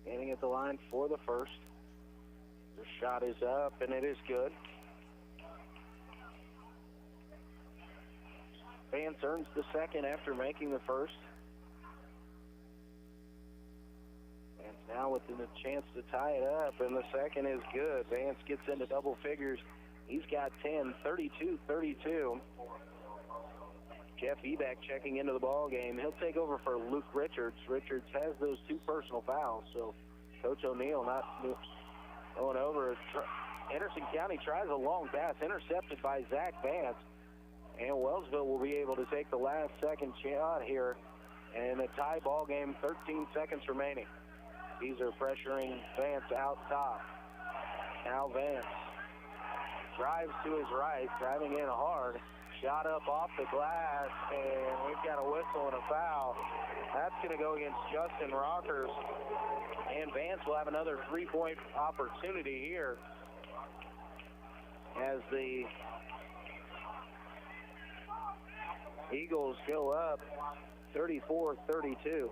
standing at the line for the first. The shot is up, and it is good. Vance earns the second after making the first. And now with the chance to tie it up, and the second is good. Vance gets into double figures. He's got 10, 32-32. Jeff Ebeck checking into the ball game. He'll take over for Luke Richards. Richards has those 2 personal fouls, so Coach O'Neill not going over. Anderson County tries a long pass, intercepted by Zach Vance. And Wellsville will be able to take the last second shot here. And a tie ball game, 13 seconds remaining. These are pressuring Vance out top. Now Vance drives to his right, driving in hard. Shot up off the glass, and we've got a whistle and a foul. That's going to go against Justin Rockers. And Vance will have another three-point opportunity here as the Eagles go up 34-32.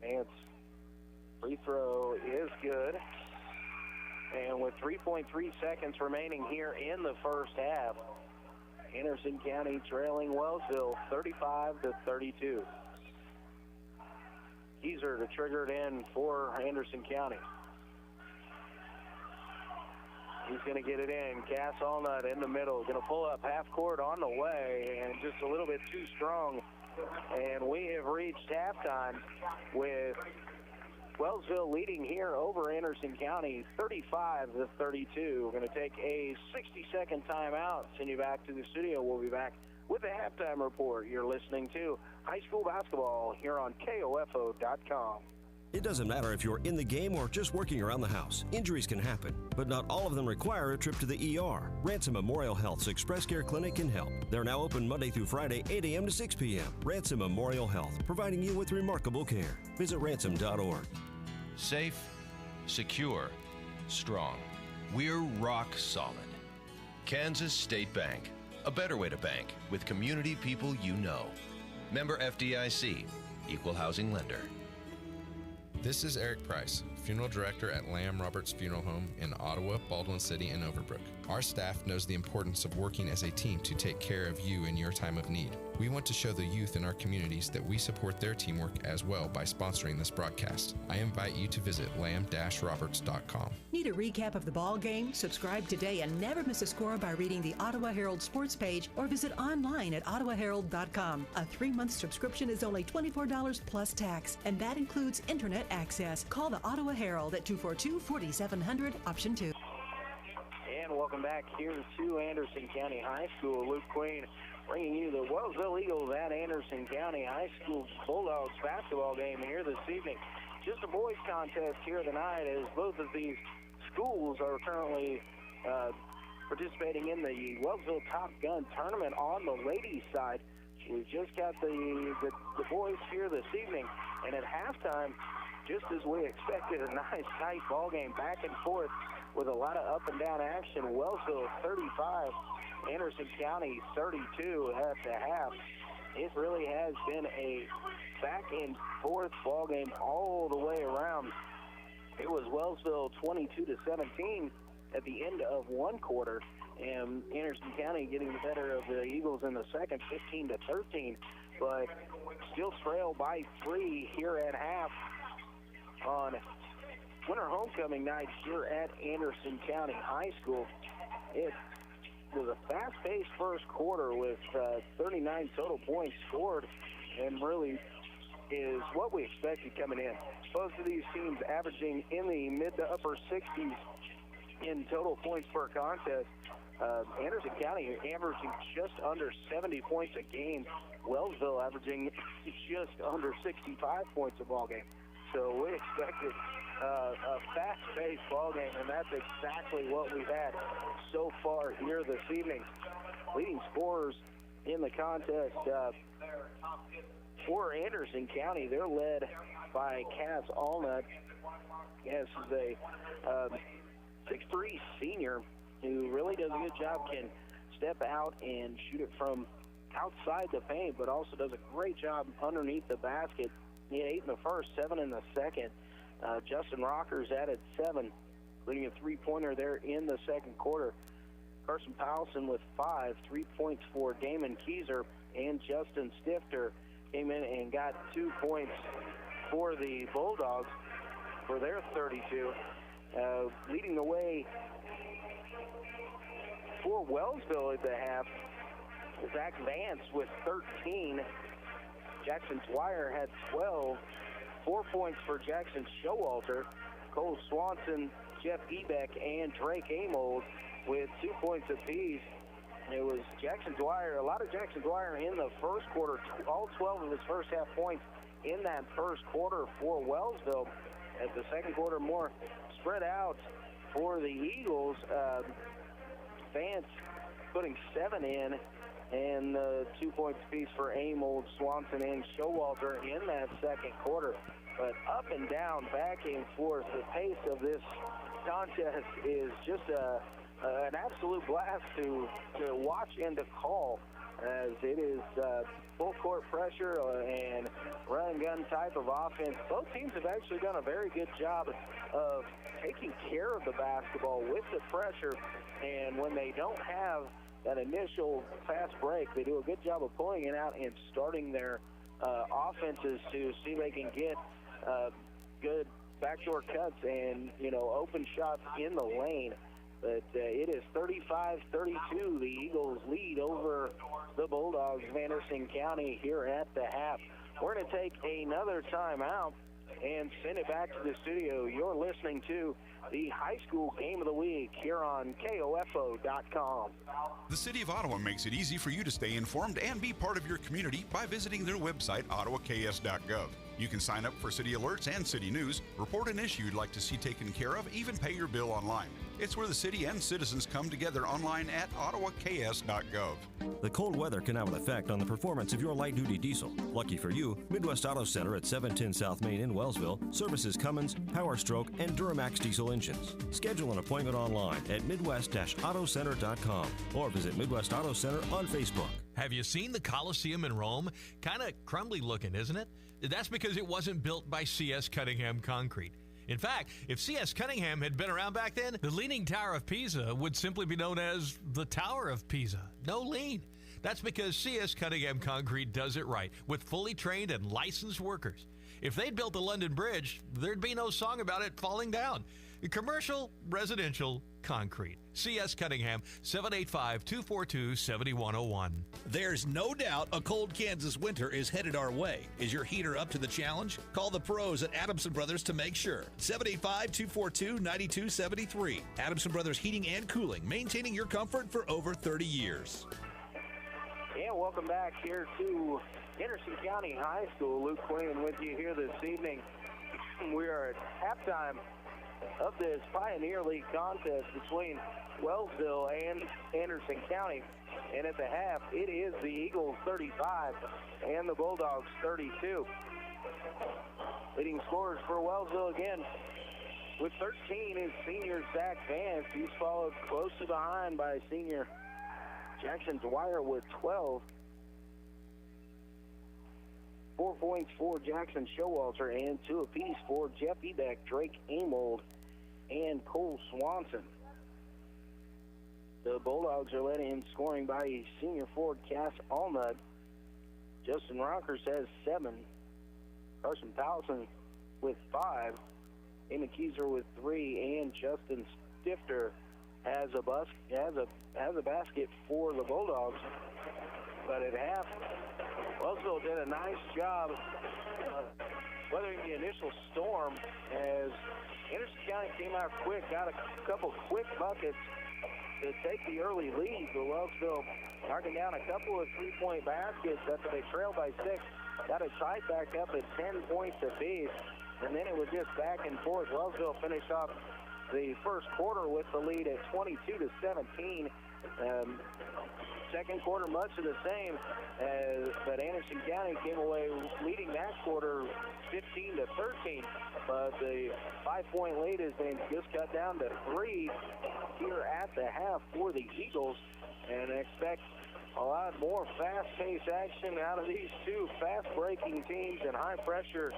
Vance free throw is good. And with 3.3 seconds remaining here in the first half, Anderson County trailing Wellsville 35-32. Keyser to trigger it in for Anderson County. He's going to get it in. Cass Allnut in the middle. Going to pull up half court on the way, and just a little bit too strong. And we have reached halftime with Wellsville leading here over Anderson County 35-32. We're going to take a 60-second timeout. Send you back to the studio. We'll be back with a halftime report. You're listening to high school basketball here on KOFO.com. It doesn't matter if you're in the game or just working around the house. Injuries can happen, but not all of them require a trip to the ER. Ransom Memorial Health's Express Care Clinic can help. They're now open Monday through Friday, 8 a.m. to 6 p.m. Ransom Memorial Health, providing you with remarkable care. Visit ransom.org. Safe, secure, strong. We're rock solid. Kansas State Bank, a better way to bank with community people you know. Member FDIC, equal housing lender. This is Eric Price, Funeral Director at Lamb Roberts Funeral Home in Ottawa, Baldwin City, and Overbrook. Our staff knows the importance of working as a team to take care of you in your time of need. We want to show the youth in our communities that we support their teamwork as well by sponsoring this broadcast. I invite you to visit lamb-roberts.com. Need a recap of the ball game? Subscribe today and never miss a score by reading the Ottawa Herald sports page or visit online at ottawaherald.com. A 3-month subscription is only $24 plus tax, and that includes internet access. Call the Ottawa Herald at 242-4700, option 2. And welcome back here to Anderson County High School. Luke Queen bringing you the Wellsville Eagles at Anderson County High School Bulldogs basketball game here this evening. Just a boys contest here tonight, as both of these schools are currently participating in the Wellsville Top Gun tournament on the ladies' side. We've just got the boys here this evening, and at halftime, just as we expected, a nice tight ball game back and forth with a lot of up and down action. Wellsville 35, Anderson County 32 at the half. It really has been a back and forth ball game all the way around. It was Wellsville 22-17 at the end of one quarter, and Anderson County getting the better of the Eagles in the second, 15-13, but still trail by 3 here at half on winter homecoming night here at Anderson County High School. It was a fast-paced first quarter with 39 total points scored, and really is what we expected coming in. Both of these teams averaging in the mid to upper 60s in total points per contest. Anderson County averaging just under 70 points a game. Wellsville averaging just under 65 points a ball game. So we expected a fast-paced ball game, and that's exactly what we've had so far here this evening. Leading scorers in the contest for Anderson County, they're led by Cass Allnut. Cass is a 6'3" senior who really does a good job, can step out and shoot it from outside the paint, but also does a great job underneath the basket. He had 8 in the first, 7 in the second. Justin Rockers added 7, including a three-pointer there in the second quarter. Carson Powelson with 5, 3 points for Damon Keyser, and Justin Stifter came in and got 2 points for the Bulldogs for their 32. Leading the way for Wellsville at the half, Zach Vance with 13. Jackson Dwyer had 12. 4 points for Jackson Showalter. Cole Swanson, Jeff Ebeck, and Drake Amold with 2 points apiece. It was Jackson Dwyer, a lot of Jackson Dwyer in the first quarter, all 12 of his first half points in that first quarter for Wellsville. As the second quarter more spread out for the Eagles. Vance putting 7 in, and 2 points apiece for Amold, Swanson, and Showalter in that second quarter. But up and down, back and forth, the pace of this contest is just an absolute blast to watch and to call, as it is full court pressure and run and gun type of offense. Both teams have actually done a very good job of taking care of the basketball with the pressure, and when they don't have that initial fast break, they do a good job of pulling it out and starting their offenses to see if they can get good backdoor cuts and, open shots in the lane. But it is 35-32. The Eagles lead over the Bulldogs of Anderson County here at the half. We're going to take another timeout and send it back to the studio. You're listening to the High School Game of the Week here on KOFO.com. The City of Ottawa makes it easy for you to stay informed and be part of your community by visiting their website, ottawaks.gov. You can sign up for city alerts and city news, report an issue you'd like to see taken care of, even pay your bill online. It's where the city and citizens come together online at ottawaks.gov. The cold weather can have an effect on the performance of your light-duty diesel. Lucky for you, Midwest Auto Center at 710 South Main in Wellsville services Cummins, Power Stroke, and Duramax diesel engines. Schedule an appointment online at midwest-autocenter.com or visit Midwest Auto Center on Facebook. Have you seen the Coliseum in Rome? Kind of crumbly looking, isn't it? That's because it wasn't built by C.S. Cunningham Concrete. In fact, if C.S. Cunningham had been around back then, the Leaning Tower of Pisa would simply be known as the Tower of Pisa. No lean. That's because C.S. Cunningham Concrete does it right with fully trained and licensed workers. If they'd built the London Bridge, there'd be no song about it falling down. Commercial, residential, concrete. C.S. Cunningham, 785-242-7101. There's no doubt a cold Kansas winter is headed our way. Is your heater up to the challenge? Call the pros at Adamson Brothers to make sure. 785-242-9273. Adamson Brothers Heating and Cooling, maintaining your comfort for over 30 years. And welcome back here to Anderson County High School. Luke Quinn with you here this evening. We are at halftime of this Pioneer League contest between Wellsville and Anderson County. And at the half, it is the Eagles 35 and the Bulldogs 32. Leading scorers for Wellsville again with 13 is senior Zach Vance. He's followed closely behind by senior Jackson Dwyer with 12. 4 points for Jackson Showalter and 2 apiece for Jeff Ebeck, Drake Amold, and Cole Swanson. The Bulldogs are led in scoring by senior forward Cass Allnut. Justin Rockers has 7. Carson Powelson with 5. Eamon Kieser with 3, and Justin Stifter has a basket for the Bulldogs. But at half, Wellsville did a nice job weathering the initial storm as Anderson County came out quick, got a couple quick buckets to take the early lead. But Wellsville knocking down a couple of three-point baskets after they trailed by 6. Got it tied back up at 10 points apiece. And then it was just back and forth. Wellsville finished off the first quarter with the lead at 22-17. Second quarter, much of the same, but Anderson County came away leading that quarter 15-13. But the 5-point lead has been just cut down to 3 here at the half for the Eagles, and expect a lot more fast-paced action out of these two fast-breaking teams and high-pressure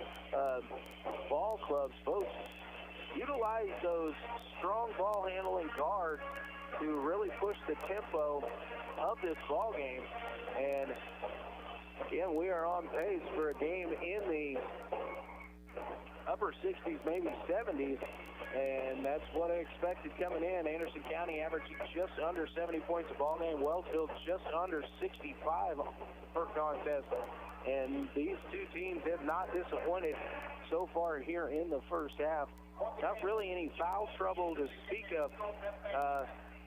ball clubs. Both utilize those strong ball-handling guards to really push the tempo of this ball game. And again, we are on pace for a game in the upper 60s, maybe 70s, and that's what I expected coming in. Anderson County averaging just under 70 points a ball game. Wellsville just under 65 per contest. And these two teams have not disappointed so far here in the first half. Not really any foul trouble to speak of.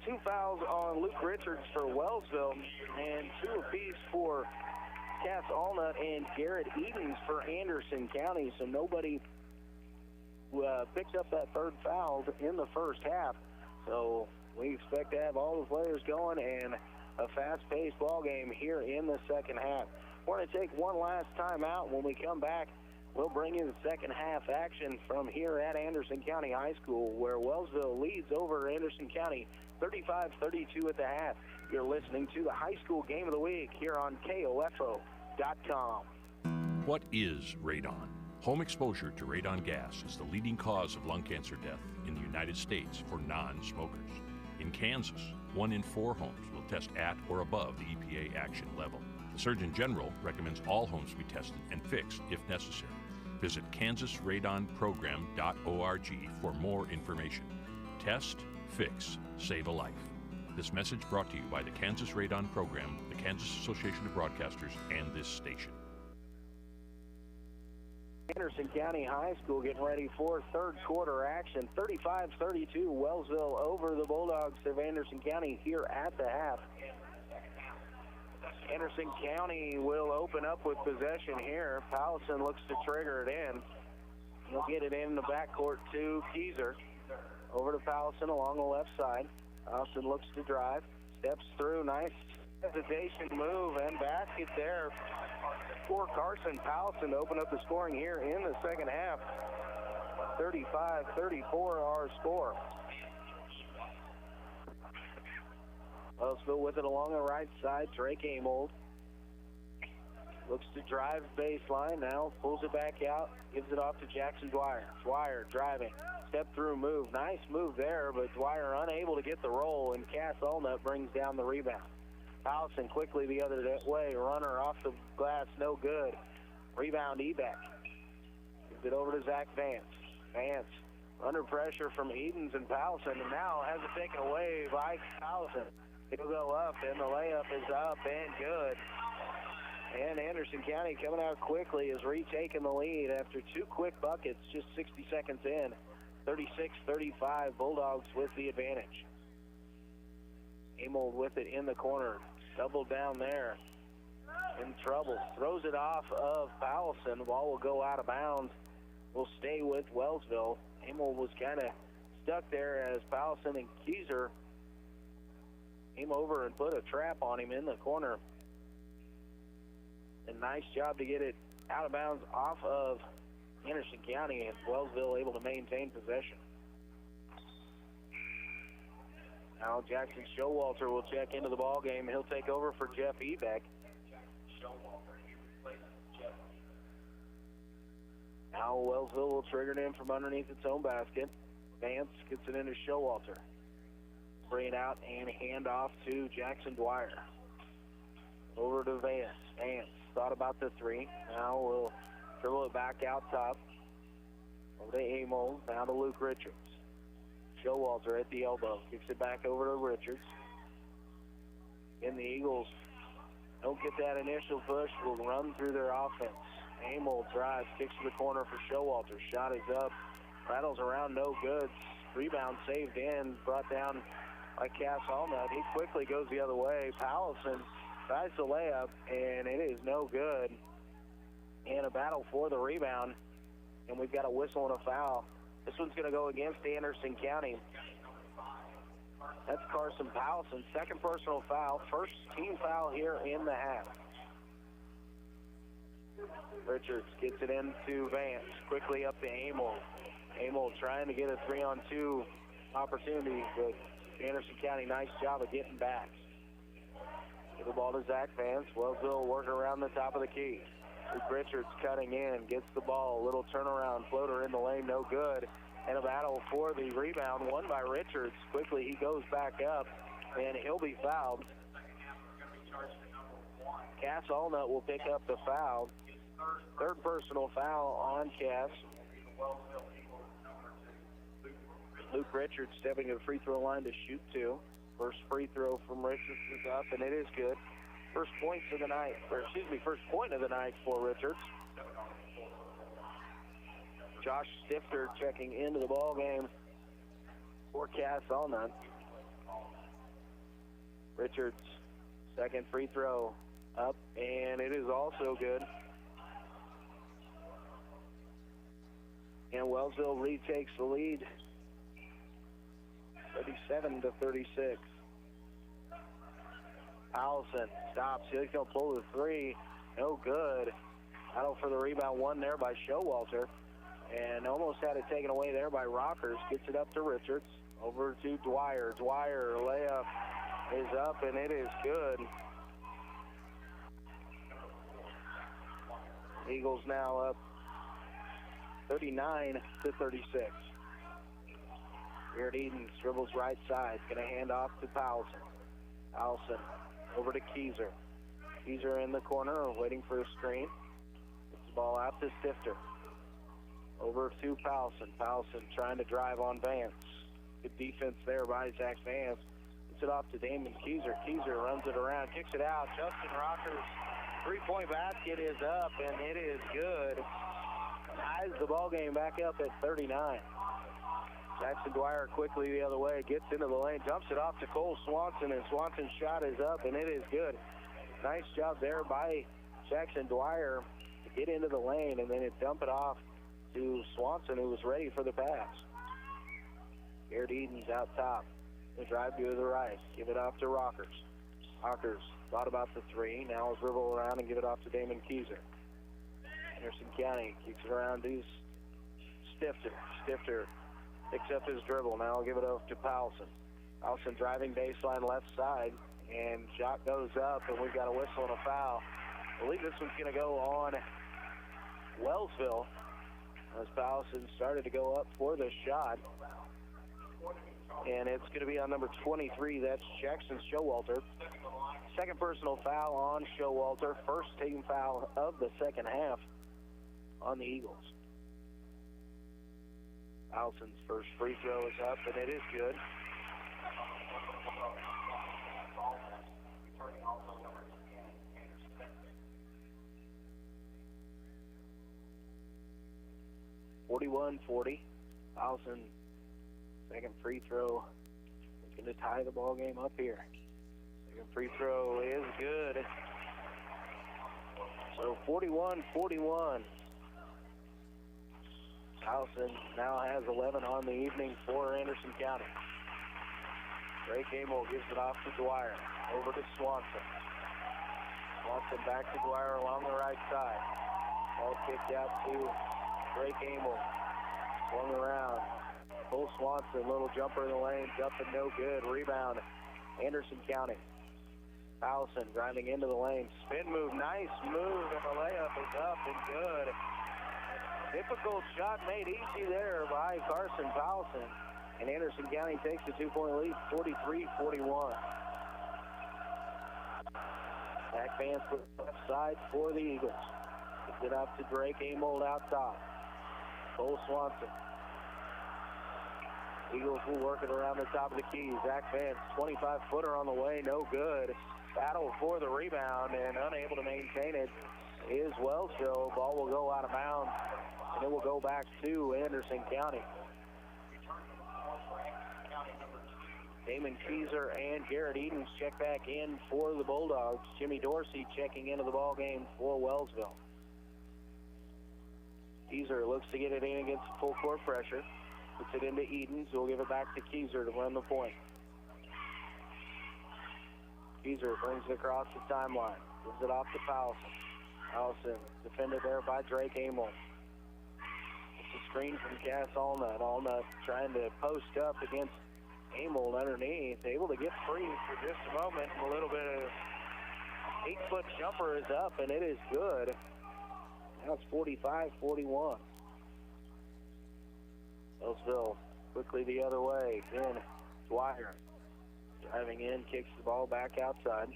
2 fouls on Luke Richards for Wellsville and 2 apiece for Cass Allnut and Garrett Edens for Anderson County. So nobody picked up that third foul in the first half. So we expect to have all the players going and a fast-paced ball game here in the second half. We're going to take one last time out. When we come back, we'll bring you the second half action from here at Anderson County High School, where Wellsville leads over Anderson County 35-32 at the half. You're listening to the High School Game of the Week here on KOFO.com. What is radon? Home exposure to radon gas is the leading cause of lung cancer death in the United States for non-smokers. In Kansas, 1 in 4 homes will test at or above the EPA action level. The Surgeon General recommends all homes be tested and fixed if necessary. Visit kansasradonprogram.org for more information. Test, fix, save a life. This message brought to you by the Kansas Radon Program, the Kansas Association of Broadcasters, and this station. Anderson County High School getting ready for third quarter action. 35-32, Wellsville over the Bulldogs of Anderson County here at the half. Anderson County will open up with possession here. Powelson looks to trigger it in. He'll get it in the backcourt to Keyser. Over to Powelson along the left side. Powelson looks to drive, steps through, nice hesitation move and basket there for Carson Powelson to open up the scoring here in the second half. 35-34 our score. Wellsville with it along the right side. Drake Amold looks to drive baseline now, pulls it back out, gives it off to Jackson Dwyer. Dwyer driving, step through move. Nice move there, but Dwyer unable to get the roll, and Cass Allnut brings down the rebound. Powelson quickly the other way, runner off the glass, no good. Rebound Ebeck. Gives it over to Zach Vance. Vance under pressure from Edens and Powelson, and now has it taken away by Powelson. It'll go up, and the layup is up and good. And Anderson County coming out quickly has retaken the lead after 2 quick buckets just 60 seconds in. 36-35, Bulldogs with the advantage. Amold with it in the corner. Double down there. In trouble. Throws it off of Powelson. The ball will go out of bounds. Will stay with Wellsville. Amold was kind of stuck there as Powelson and Keyser came over and put a trap on him in the corner. A nice job to get it out of bounds off of Anderson County, and Wellsville able to maintain possession. Now Jackson Showalter will check into the ball game. He'll take over for Jeff Ebeck. Now Wellsville will trigger it in from underneath its own basket. Vance gets it into Showalter. Bring it out and hand off to Jackson Dwyer. Over to Vance. Vance thought about the 3. Now we'll dribble it back out top. Over to Amo. Now to Luke Richards. Showalter at the elbow. Kicks it back over to Richards. And the Eagles don't get that initial push. Will run through their offense. Amo drives. Kicks to the corner for Showalter. Shot is up. Rattles around. No good. Rebound saved in. Brought down by Cass Allnut. He quickly goes the other way. Powelson tries the layup, and it is no good. And a battle for the rebound, and we've got a whistle and a foul. This one's going to go against Anderson County. That's Carson Powelson. Second personal foul. First team foul here in the half. Richards gets it into Vance. Quickly up to Amel. Amel trying to get a 3-on-2 opportunity, but Anderson County, nice job of getting back. Give the ball to Zach Vance. Wellsville working around the top of the key. Luke Richards cutting in, gets the ball. A little turnaround floater in the lane, no good. And a battle for the rebound, won by Richards. Quickly he goes back up, and he'll be fouled. Cass Allnut will pick up the foul. Third personal foul on Cass. Luke Richards stepping to the free throw line to shoot 2. First free throw from Richards is up, and it is good. First point of the night for Richards. Josh Stifter checking into the ball game for Cass Allnut. Richards, second free throw up, and it is also good. And Wellsville retakes the lead, 37-36. Allison stops. He's going to pull the three. No good. Battle for the rebound, won there by Showalter. And almost had it taken away there by Rockers. Gets it up to Richards. Over to Dwyer. Dwyer, layup is up, and it is good. Eagles now up 39-36. Garrett Edens dribbles right side. Going to hand off to Powelson. Powelson over to Keyser. Keyser in the corner, waiting for a screen. Gets the ball out to Stifter. Over to Powelson. Powelson trying to drive on Vance. Good defense there by Zach Vance. Gets it off to Damon Keyser. Keyser runs it around, kicks it out. Justin Rockers' three-point basket is up, and it is good. Ties the ball game back up at 39. Jackson Dwyer quickly the other way, gets into the lane, dumps it off to Cole Swanson, and Swanson's shot is up, and it is good. Nice job there by Jackson Dwyer to get into the lane and then dump it off to Swanson, who was ready for the pass. Garrett Edens out top. The drive to the right. Give it off to Rockers. Rockers thought about the three. Now will dribble around and give it off to Damon Keyser. Anderson County kicks it around to Stifter. Stifter picks up his dribble. Now I'll give it off to Powelson. Powelson driving baseline left side, and shot goes up, and we've got a whistle and a foul. I believe this one's going to go on Wellsville as Powelson started to go up for the shot. And it's going to be on number 23. That's Jackson Showalter. Second personal foul on Showalter. First team foul of the second half on the Eagles. Alson's first free throw is up, and it is good. (41-40). Alson, second free throw is going to tie the ball game up here. Second free throw is good. So 41-41. Allison now has 11 on the evening for Anderson County. Drake Amel gives it off to Dwyer. Over to Swanson. Swanson back to Dwyer along the right side. Ball kicked out to Drake Amel. Swung around. Cole Swanson, little jumper in the lane. Jumping no good. Rebound, Anderson County. Powelson driving into the lane. Spin move, nice move, and the layup is up and good. Difficult shot made easy there by Carson Powelson. And Anderson County takes a 2-point lead, 43-41. Back Vance with the left side for the Eagles. Gets it up to Drake Amold out top. Cole Swanson. Eagles will work it around the top of the key. Zach Vance, 25-footer on the way, no good. Battle for the rebound and unable to maintain it is Wellsville. Ball will go out of bounds, and it will go back to Anderson County. Damon Keyser and Garrett Edens check back in for the Bulldogs. Jimmy Dorsey checking into the ball game for Wellsville. Keyser looks to get it in against full court pressure. Puts it into Edens, who will give it back to Keyser to run the point. Keyser brings it across the timeline. Gives it off to Powelson. Powelson defended there by Drake Amel. It's a screen from Cass Allnut. Allnut trying to post up against Amel underneath. Able to get free for just a moment. A little bit of 8-foot jumper is up, and it is good. Now it's 45-41. Wellsville quickly the other way. Then Dwyer driving in, kicks the ball back outside.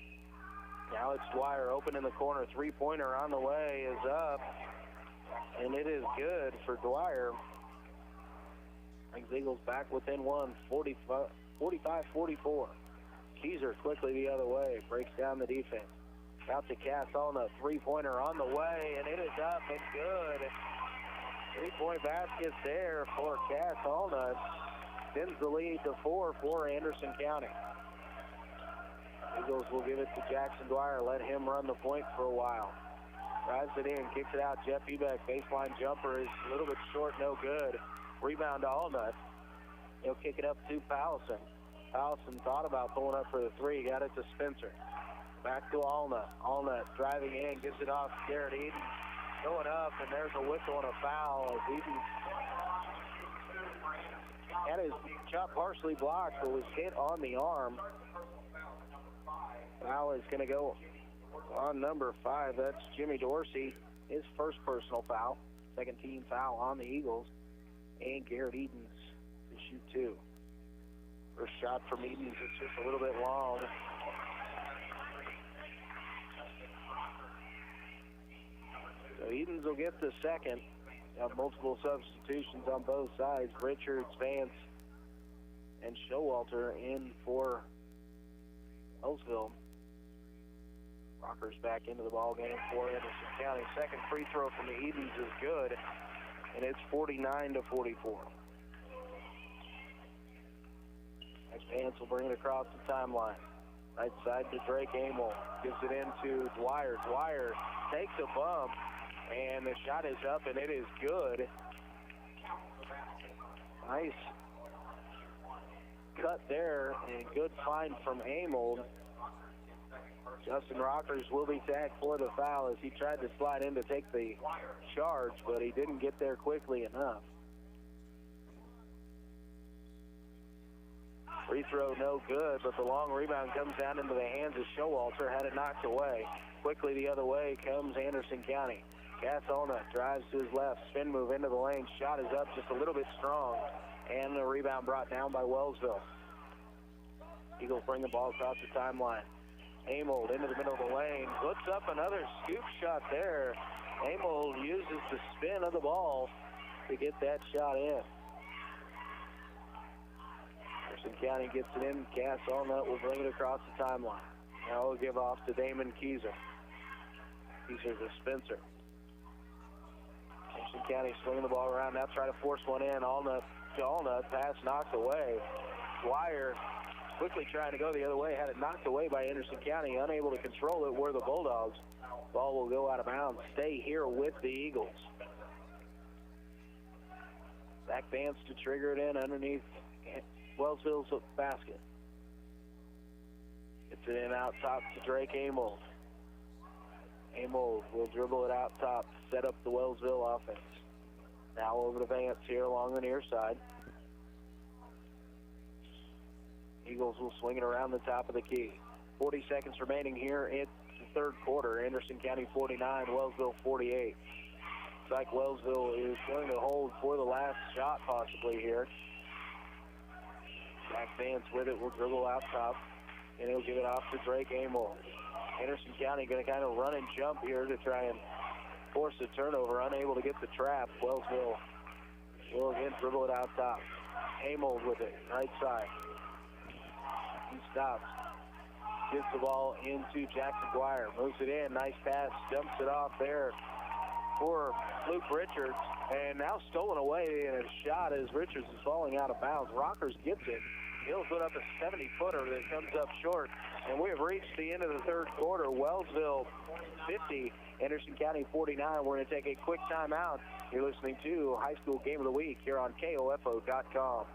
Now it's Dwyer open in the corner. Three-pointer on the way is up, and it is good for Dwyer. Brings Eagles back within one, 45-44. Keyser quickly the other way, breaks down the defense. Out to Cass on the three-pointer on the way, and it is up and good. Three-point basket there for Cass Allnut. Sends the lead to 4 for Anderson County. Eagles will give it to Jackson Dwyer. Let him run the point for a while. drives it in, kicks it out. Jeff Ebeck, baseline jumper is a little bit short, no good. Rebound to Allnut. He'll kick it up to Powelson. Powelson thought about pulling up for the three, got it to Spencer. Back to Allnut. Allnut driving in, gives it off to Garrett Eden. Going up, and there's a whistle and a foul as Eden had his shot partially blocked, but was hit on the arm. Foul is going to go on number 5. That's Jimmy Dorsey, his first personal foul. Second team foul on the Eagles. And Garrett Edens to shoot 2. First shot from Edens is just a little bit long. So Edens will get the second. Have multiple substitutions on both sides. Richards, Vance, and Showalter in for Wellsville. Rockers back into the ball game for Anderson County. Second free throw from the Edens is good, and it's 49-44. Next Vance will bring it across the timeline. Right side to Drake Amel. Gives it into Dwyer. Dwyer takes a bump, and the shot is up, and it is good. Nice cut there, and good find from Amel. Justin Rockers will be tagged for the foul as he tried to slide in to take the charge, but he didn't get there quickly enough. Free throw no good, but the long rebound comes down into the hands of Showalter. Had it knocked away. Quickly the other way comes Anderson County. Cass Allnut drives to his left. Spin move into the lane. Shot is up just a little bit strong. And the rebound brought down by Wellsville. Eagles bring the ball across the timeline. Amold into the middle of the lane. Puts up another scoop shot there. Amold uses the spin of the ball to get that shot in. Anderson County gets it in. Cass Allnut will bring it across the timeline. Now we'll give off to Damon Keyser. Keyser to Spencer. Anderson County swinging the ball around. Now try to force one in. Allnut to Allnut. Pass knocked away. Dwyer quickly trying to go the other way. Had it knocked away by Anderson County. Unable to control it were the Bulldogs. Ball will go out of bounds. Stay here with the Eagles. Back Vance to trigger it in underneath Wellsville's basket. Gets it in out top to Drake Amel. Amel will dribble it out top, set up the Wellsville offense. Now over to Vance here along the near side. Eagles will swing it around the top of the key. 40 seconds remaining here in the third quarter. Anderson County 49, Wellsville 48. Looks like Wellsville is going to hold for the last shot possibly here. Jack Vance with it will dribble out top, and he'll give it off to Drake Amel. Anderson County going to kind of run and jump here to try and force a turnover, unable to get the trap. Wellsville will again dribble it out top. Amel with it, right side. He stops. Gives the ball into Jackson Dwyer. Moves it in. Nice pass. Dumps it off there for Luke Richards. And now stolen away in a shot as Richards is falling out of bounds. Rockers gets it. He'll put up a 70-footer that comes up short. And we have reached the end of the third quarter. Wellsville 50, Anderson County 49. We're going to take a quick timeout. You're listening to High School Game of the Week here on KOFO.com.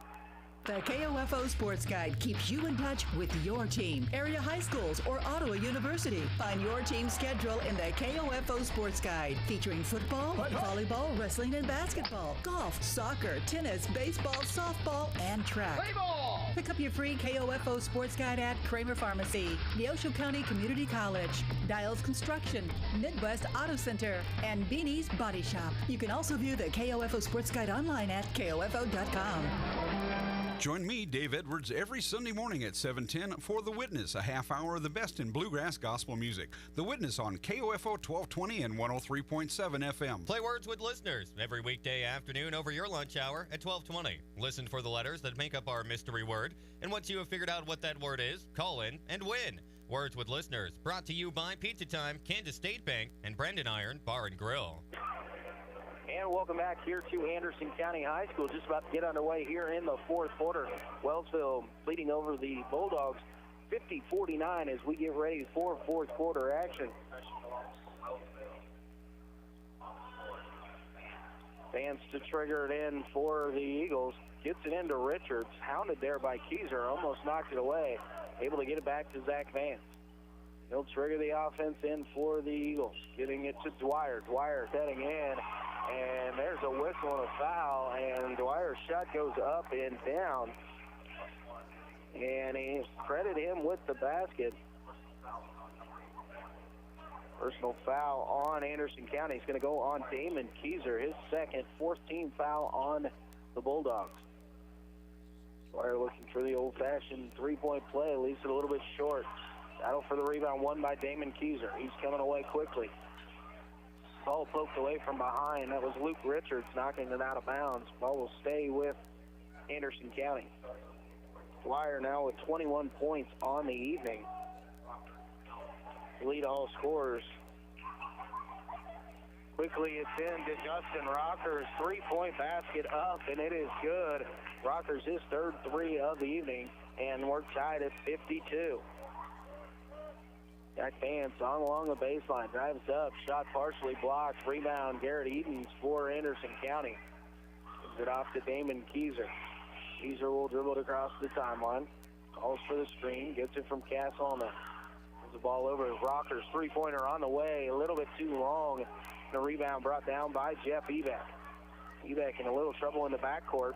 The KOFO Sports Guide keeps you in touch with your team, area high schools, or Ottawa University. Find your team's schedule in the KOFO Sports Guide, featuring football, volleyball, wrestling, and basketball, golf, soccer, tennis, baseball, softball, and track. Play ball! Pick up your free KOFO Sports Guide at Kramer Pharmacy, Neosho County Community College, Dials Construction, Midwest Auto Center, and Beanie's Body Shop. You can also view the KOFO Sports Guide online at KOFO.com. Join me, Dave Edwards, every Sunday morning at 7:10 for The Witness, a half hour of the best in bluegrass gospel music. The Witness on KOFO 1220 and 103.7 FM. Play Words with Listeners every weekday afternoon over your lunch hour at 1220. Listen for the letters that make up our mystery word, and once you have figured out what that word is, call in and win. Words with Listeners, brought to you by Pizza Time, Kansas State Bank, and Brendan Iron Bar and Grill. And welcome back here to Anderson County High School. Just about to get underway here in the fourth quarter. Wellsville leading over the Bulldogs 50-49 as we get ready for fourth quarter action. Vance to trigger it in for the Eagles. Gets it into Richards. Hounded there by Keyser. Almost knocked it away. Able to get it back to Zach Vance. He'll trigger the offense in for the Eagles. Getting it to Dwyer. Dwyer's heading in. And there's a whistle and a foul. And Dwyer's shot goes up and down. And he credit him with the basket. Personal foul on Anderson County. It's going to go on Damon Keyser, his second, fourth team foul on the Bulldogs. Dwyer looking for the old-fashioned three-point play, leaves it a little bit short. Battle for the rebound won by Damon Keyser. He's coming away quickly. Ball poked away from behind. That was Luke Richards knocking it out of bounds. Ball will stay with Anderson County. Dwyer now with 21 points on the evening. Lead all scorers. Quickly it's in to Justin Rockers. Three-point basket up, and it is good. Rockers his third three of the evening, and we're tied at 52. Jack Vance on along the baseline, drives up, shot partially blocked. Rebound, Garrett Edens for Anderson County. Gives it off to Damon Keyser. Keyser will dribble it across the timeline. Calls for the screen, gets it from Cassalna. The ball over to Rockers. Three-pointer on the way, a little bit too long. The rebound brought down by Jeff Ebeck. Ebeck in a little trouble in the backcourt,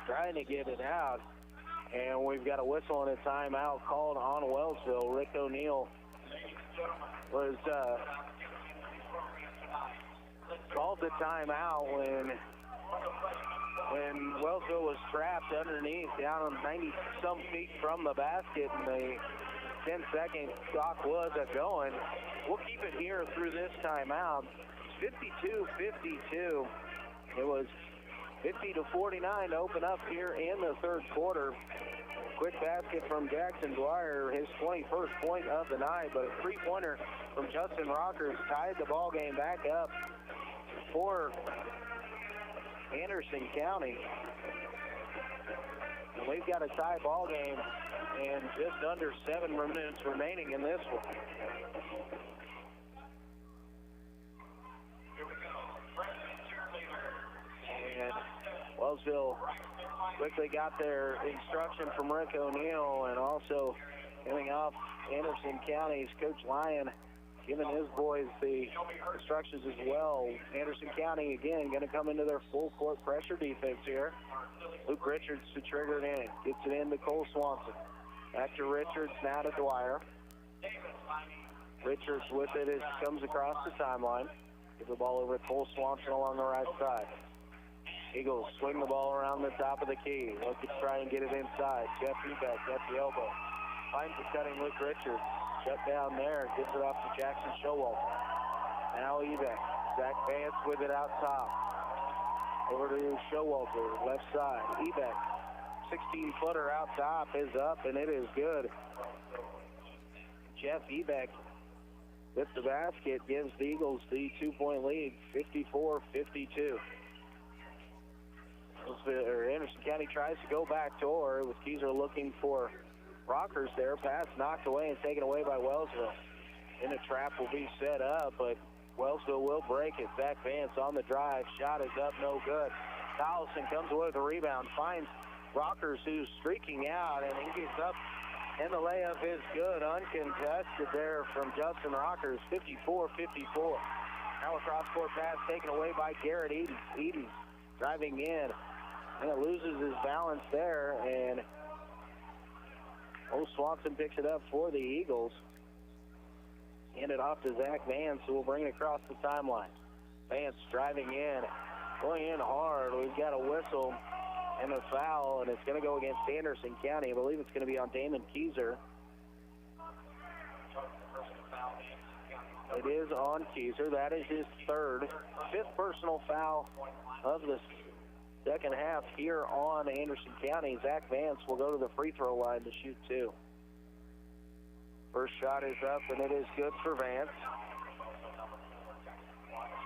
trying to get it out. And we've got a whistle and a timeout called on Wellsville. Rick O'Neill was called the timeout when Wellsville was trapped underneath, down on 90-some feet from the basket, and the 10-second clock was going. We'll keep it here through this timeout. 52-52. It was 50-49 to open up here in the third quarter. Quick basket from Jackson Dwyer, his 21st point of the night, but a three-pointer from Justin Rockers tied the ball game back up for Anderson County. And we've got a tie ball game and just under 7 minutes remaining in this one. And Wellsville quickly got their instruction from Rick O'Neill, and also coming off Anderson County's Coach Lyon giving his boys the instructions as well. Anderson County, again, going to come into their full court pressure defense here. Luke Richards to trigger it in. Gets it in to Cole Swanson. Back to Richards, now to Dwyer. Richards with it as he comes across the timeline. Gives the ball over to Cole Swanson along the right side. Eagles swing the ball around the top of the key. Look to try and get it inside. Jeff Ebeck at the elbow. Finds the cutting Luke Richards. Shut down there. Gives it off to Jackson Showalter. Now Ebeck. Zach Vance with it out top. Over to Showalter, left side. Ebeck. 16-footer out top is up, and it is good. Jeff Ebeck with the basket gives the Eagles the 2-point lead, 54-52. Anderson County tries to go back door with Keyser looking for Rockers there. Pass knocked away and taken away by Wellsville. Then a trap will be set up, but Wellsville will break it. Zach Vance on the drive. Shot is up, no good. Collison comes away with a rebound, finds Rockers, who's streaking out, and he gets up, and the layup is good. Uncontested there from Justin Rockers, 54-54. Now a cross-court pass taken away by Garrett Edens. Edens driving in, and it loses his balance there, and Cole Swanson picks it up for the Eagles. Hand it off to Zach Vance, who will bring it across the timeline. Vance driving in, going in hard. We've got a whistle and a foul, and it's going to go against Anderson County. I believe it's going to be on Damon Keyser. It is on Keyser. That is his fifth personal foul of the second half here on Anderson County. Zach Vance will go to the free throw line to shoot two. First shot is up, and it is good for Vance.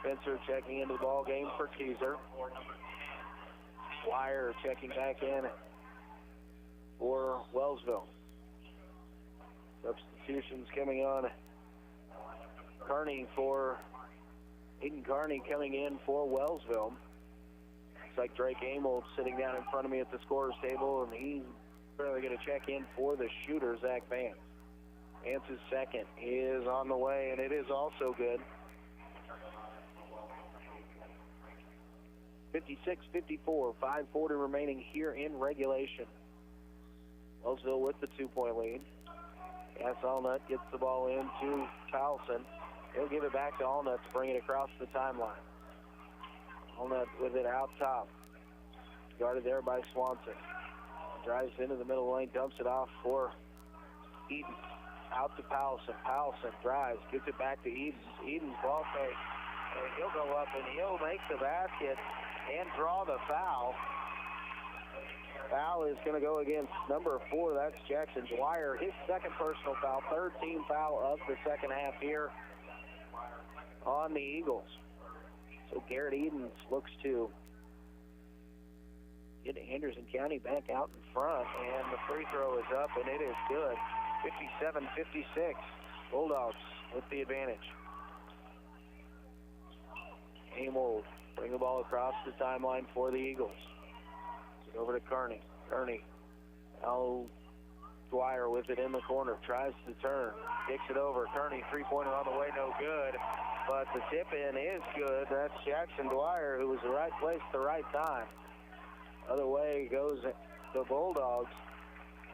Spencer checking into the ball game for Keyser. Dwyer checking back in for Wellsville. Substitutions coming on. Aiden Carney coming in for Wellsville. like Drake Amold sitting down in front of me at the scorer's table, and he's really going to check in for the shooter, Zach Vance. Vance's second is on the way, and it is also good. 56-54, 5:40 remaining here in regulation. Wellsville with the 2-point lead. Cass Allnut gets the ball into Towson. He'll give it back to Allnut to bring it across the timeline. Allnut with it out top. Guarded there by Swanson. Drives into the middle lane, dumps it off for Eden. Out to Powelson. Powelson drives, gives it back to Eden. Eden's ball fake. And he'll go up and he'll make the basket and draw the foul. Foul is going to go against number 4. That's Jackson Dwyer. His second personal foul, third team foul of the second half here on the Eagles. So Garrett Edens looks to get Anderson County back out in front, and the free throw is up, and it is good. 57-56. Bulldogs with the advantage. Amold bring the ball across the timeline for the Eagles. Over to Kearney. Kearney. Now Dwyer with it in the corner. Tries to turn. Kicks it over. Kearney, three-pointer on the way, no good. But the tip-in is good. That's Jackson Dwyer, who was the right place at the right time. Other way goes the Bulldogs.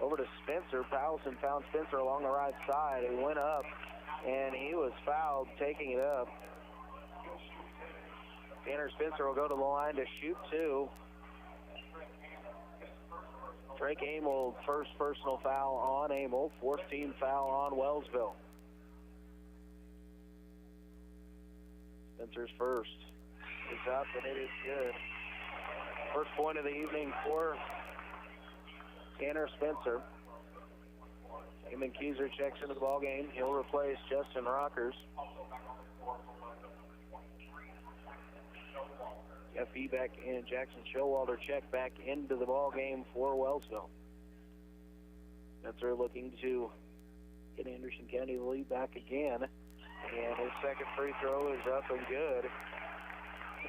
Over to Spencer. Powelson found Spencer along the right side. He went up, and he was fouled taking it up. Tanner Spencer will go to the line to shoot 2. Drake Amold, first personal foul on Amold, fourth team foul on Wellsville. Spencer's first is up, and it is good. First point of the evening for Tanner Spencer. Eamon Keyser checks into the ball game. He'll replace Justin Rockers. Jeff Ebeck and Jackson Showalter check back into the ball game for Wellsville. Spencer looking to get Anderson County the lead back again. And his second free throw is up and good.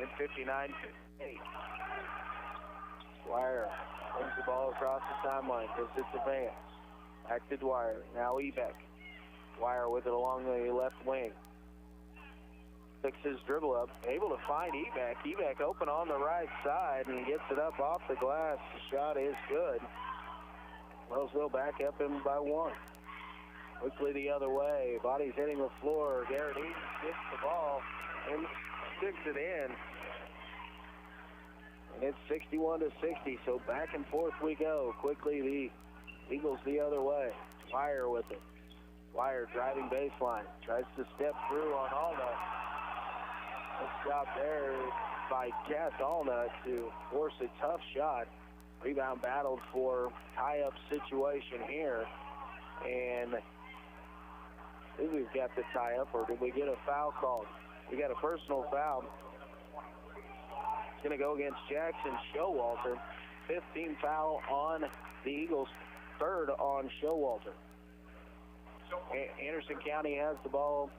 And 59-58. Dwyer brings the ball across the timeline. Gives it to Vance. Back to Dwyer. Now Ebeck. Dwyer with it along the left wing. Picks his dribble up, able to find Ebeck. Ebeck open on the right side and gets it up off the glass. The shot is good. Wellsville back up him by 1. Quickly the other way. Body's hitting the floor. Garrett Eaton gets the ball and sticks it in. And it's 61-60, so back and forth we go. Quickly the Eagles the other way. Dwyer with it. Dwyer driving baseline. Tries to step through on Allnut. Good job there by Cass Allnut to force a tough shot. Rebound battled for tie-up situation here. And I think we've got the tie-up, or did we get a foul called? We got a personal foul. It's going to go against Jackson Showalter. 15th foul on the Eagles, third on Showalter. Anderson County has the ball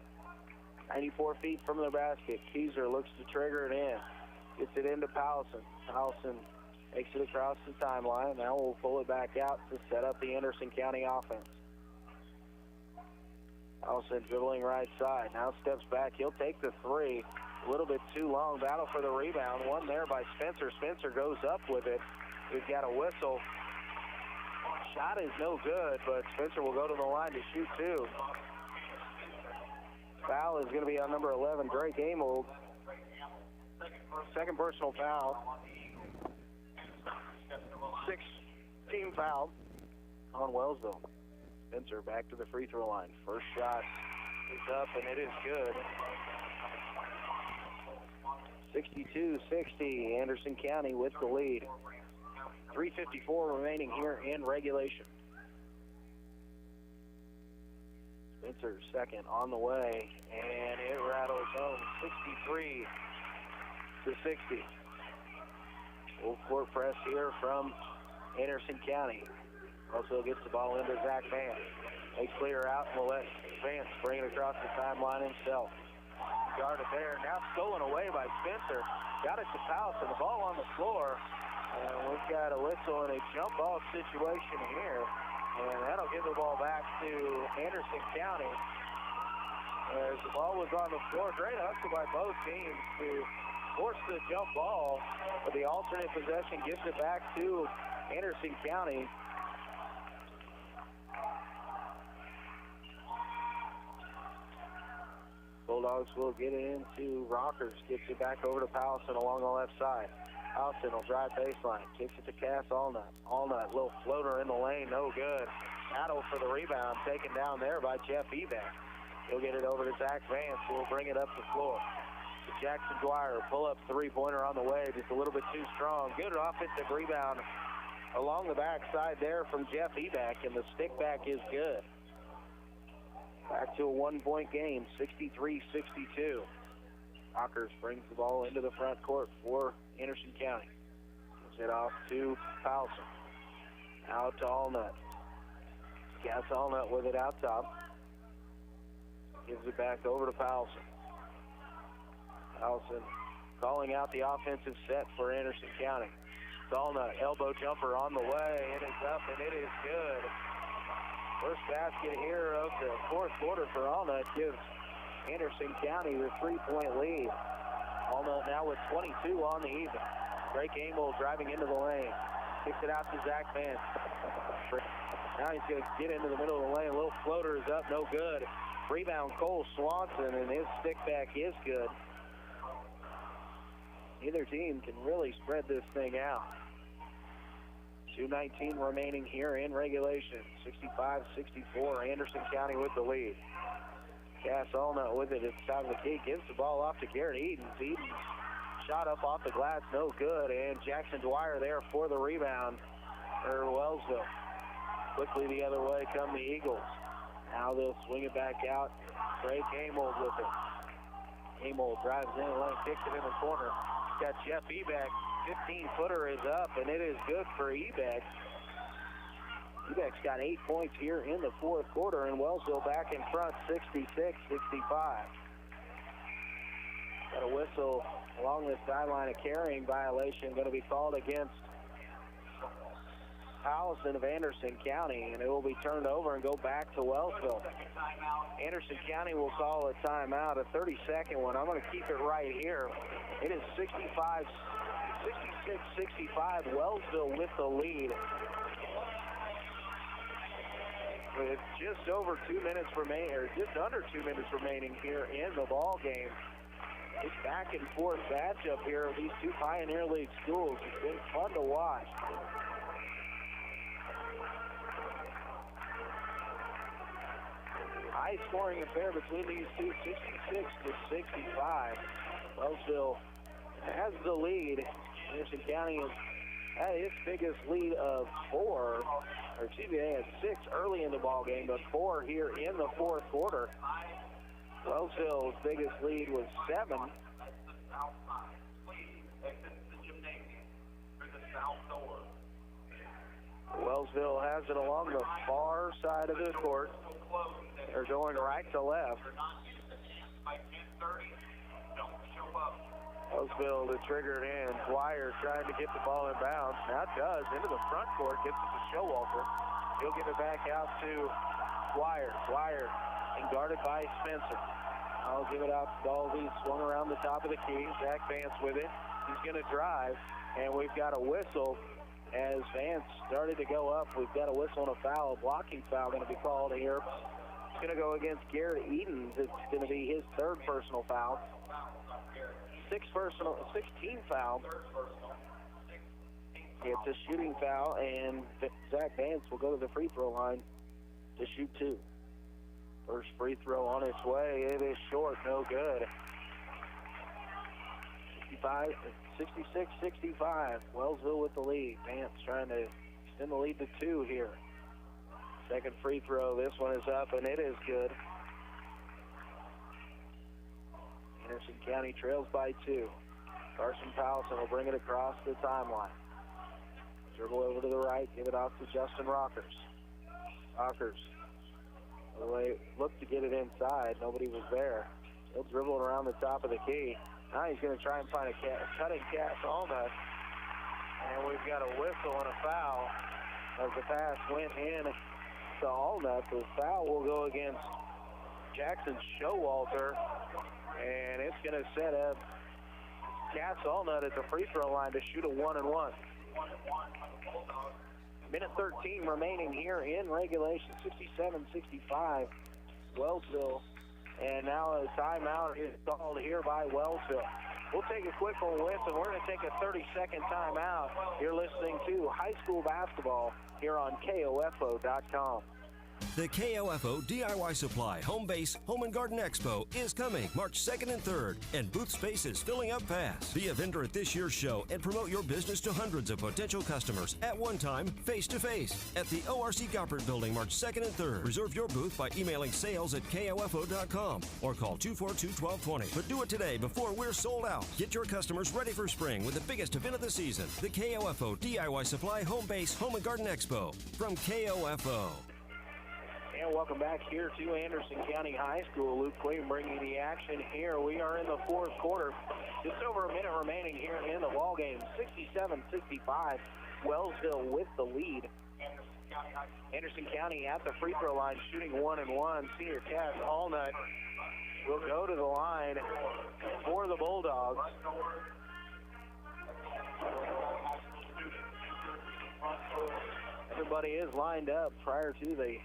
94 feet from the basket. Keyser looks to trigger it in. Gets it into Powelson. Powelson takes it across the timeline. Now we'll pull it back out to set up the Anderson County offense. Powelson dribbling right side. Now steps back. He'll take the three. A little bit too long. Battle for the rebound. One there by Spencer. Spencer goes up with it. We've got a whistle. Shot is no good, but Spencer will go to the line to shoot 2. Foul is going to be on number 11, Drake Amold. Second personal foul. 6-team foul on Wellsville. Spencer back to the free throw line. First shot is up, and it is good. 62-60, Anderson County with the lead. 3:54 remaining here in regulation. Spencer second on the way, and it rattles home 63-60. Full court press here from Anderson County. Also gets the ball into Zach Vance. They clear out and will let Vance bring it across the timeline himself. Guarded there. Now stolen away by Spencer. Got it to Powell, and the ball on the floor. And we've got a whistle in a jump ball situation here. And that'll give the ball back to Anderson County. As the ball was on the floor, great hustle by both teams to force the jump ball. But the alternate possession gives it back to Anderson County. Bulldogs will get it into Rockers. Gets it back over to Powelson along the left side. Powelson will drive baseline. Kicks it to Cass Allnut. Allnut, little floater in the lane, no good. Battle for the rebound, taken down there by Jeff Ebeck. He'll get it over to Zach Vance, who will bring it up the floor. To Jackson Dwyer, pull-up three-pointer on the way, just a little bit too strong. Good offensive rebound along the backside there from Jeff Ebeck, and the stick back is good. Back to a one-point game, 63-62. Rockers brings the ball into the front court for Anderson County. Gives it off to Powelson. Out to Allnut. Cass Allnut with it out top. Gives it back over to Powelson. Powelson calling out the offensive set for Anderson County. Allnut, elbow jumper on the way. It is up and it is good. First basket here of the fourth quarter for Allnut gives Anderson County the three-point lead. Allnut now with 22 on the evening. Drake Amel driving into the lane. Kicks it out to Zach Vance. Now he's going to get into the middle of the lane. A little floater is up, no good. Rebound Cole Swanson, and his stick back is good. Neither team can really spread this thing out. 2:19 remaining here in regulation. 65-64, Anderson County with the lead. Cass Allnut with it at the top of the key. Gives the ball off to Garrett Edens. Edens shot up off the glass, no good. And Jackson Dwyer there for the rebound for Wellsville. Quickly the other way come the Eagles. Now they'll swing it back out. Drake Amel with it. Amel drives in and kicks it in the corner. Got Jeff Ebeck. 15-footer is up, and it is good for Ebeck. Ebeck's got 8 points here in the fourth quarter, and Wellsville back in front, 66-65. Got a whistle along the sideline, a carrying violation going to be called against Powelson of Anderson County, and it will be turned over and go back to Wellsville. Anderson County will call a timeout, a 30-second one. I'm going to keep it right here. It is 66-65, Wellsville with the lead. With just over 2 minutes remaining, or just under 2 minutes remaining here in the ball game. This back and forth matchup here of these two Pioneer League schools. It's been fun to watch. High scoring affair between these two, 66-65. Wellsville has the lead. Anderson County has had its biggest lead of 4, or excuse me, they had 6 early in the ball game, but 4 here in the fourth quarter. Wellsville's biggest lead was 7. Wellsville has it along the far side of the court. They're going right to left. Wellsville to trigger it in. Dwyer trying to get the ball in bounds. Now it does. Into the front court. Gets it to Showalter. He'll get it back out to Dwyer. Dwyer and guarded by Spencer. I'll give it out to Dalby. Swung around the top of the key. Zach Vance with it. He's going to drive. And we've got a whistle as Vance started to go up. We've got a whistle and a foul. A blocking foul going to be called here. It's going to go against Garrett Edens. It's going to be his third personal foul. 16 foul. It's a shooting foul, and Zach Vance will go to the free throw line to shoot 2. First free throw on its way. It is short, no good. 66-65. Wellsville with the lead. Vance trying to extend the lead to 2 here. Second free throw. This one is up, and it is good. Anderson County trails by 2. Carson Powelson will bring it across the timeline. Dribble over to the right, give it off to Justin Rockers. Rockers looked to get it inside. Nobody was there. He'll dribble it around the top of the key. Now he's going to try and find a cutting Cass Allnut. And we've got a whistle and a foul as the pass went in to Allnut. The foul will go against Jackson Showalter, and it's going to set up Cass Allnut at the free throw line to shoot a 1-and-1. Minute 13 remaining here in regulation, 67-65, Wellsville. And now a timeout is called here by Wellsville. We'll take a quick one with, and we're going to take a 30-second timeout. You're listening to high school basketball here on KOFO.com. The KOFO DIY Supply Home Base Home and Garden Expo is coming March 2nd and 3rd, and booth space is filling up fast. Be a vendor at this year's show and promote your business to hundreds of potential customers at one time, face-to-face, at the ORC Goppert Building March 2nd and 3rd. Reserve your booth by emailing sales@KOFO.com or call 242-1220. But do it today before we're sold out. Get your customers ready for spring with the biggest event of the season, the KOFO DIY Supply Home Base Home and Garden Expo from KOFO. And welcome back here to Anderson County High School. Luke Queen bringing the action here. We are in the fourth quarter. Just over a minute remaining here in the ball game. 67-65. Wellsville with the lead. Anderson County at the free throw line shooting 1-and-1. Senior Cass Allnut will go to the line for the Bulldogs. Everybody is lined up prior to the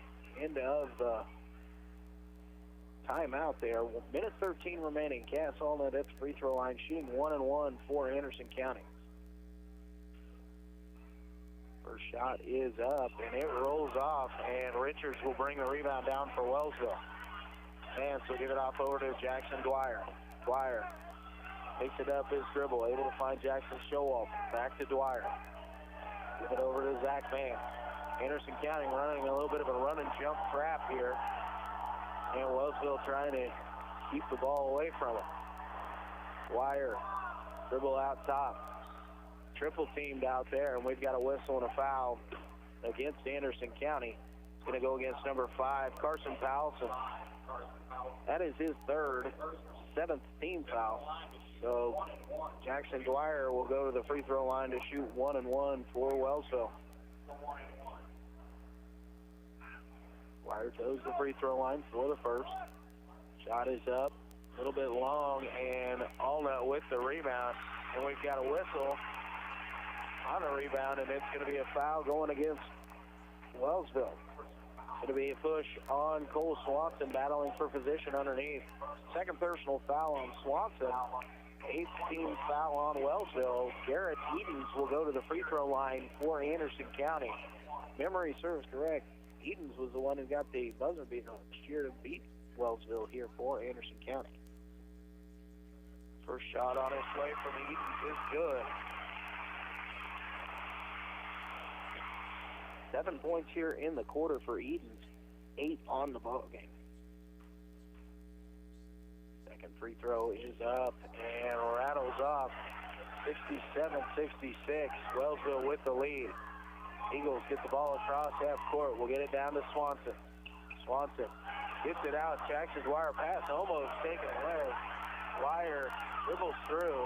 end of the timeout there. Minute 13 remaining. Cass Allnut at the free throw line shooting 1-and-1 for Anderson County. First shot is up, and it rolls off, and Richards will bring the rebound down for Wellsville. And so give it off over to Jackson Dwyer. Dwyer picks it up his dribble, able to find Jackson Showalter. Back to Dwyer. Give it over to Zach Van. Anderson County running a little bit of a run and jump trap here. And Wellsville trying to keep the ball away from it. Dwyer, dribble out top. Triple teamed out there, and we've got a whistle and a foul against Anderson County. It's going to go against number 5, Carson Powelson. That is his third, 7th team foul. So Jackson Dwyer will go to the free throw line to shoot 1-and-1 for Wellsville. Dwyer toes the free throw line for the first. Shot is up, a little bit long, and Allnut with the rebound. And we've got a whistle on a rebound, and it's going to be a foul going against Wellsville. It'll be a push on Cole Swanson, battling for position underneath. Second personal foul on Swanson. 8th team foul on Wellsville. Garrett Edens will go to the free throw line for Anderson County. Memory serves correct. Edens was the one who got the buzzer beater last year to beat Wellsville here for Anderson County. First shot on its way from Edens is good. 7 points here in the quarter for Edens. 8 on the ball game. Second free throw is up and rattles off. 67-66. Wellsville with the lead. Eagles get the ball across half court. We'll get it down to Swanson. Swanson gets it out. Jackson Dwyer pass almost taken away. Dwyer dribbles through.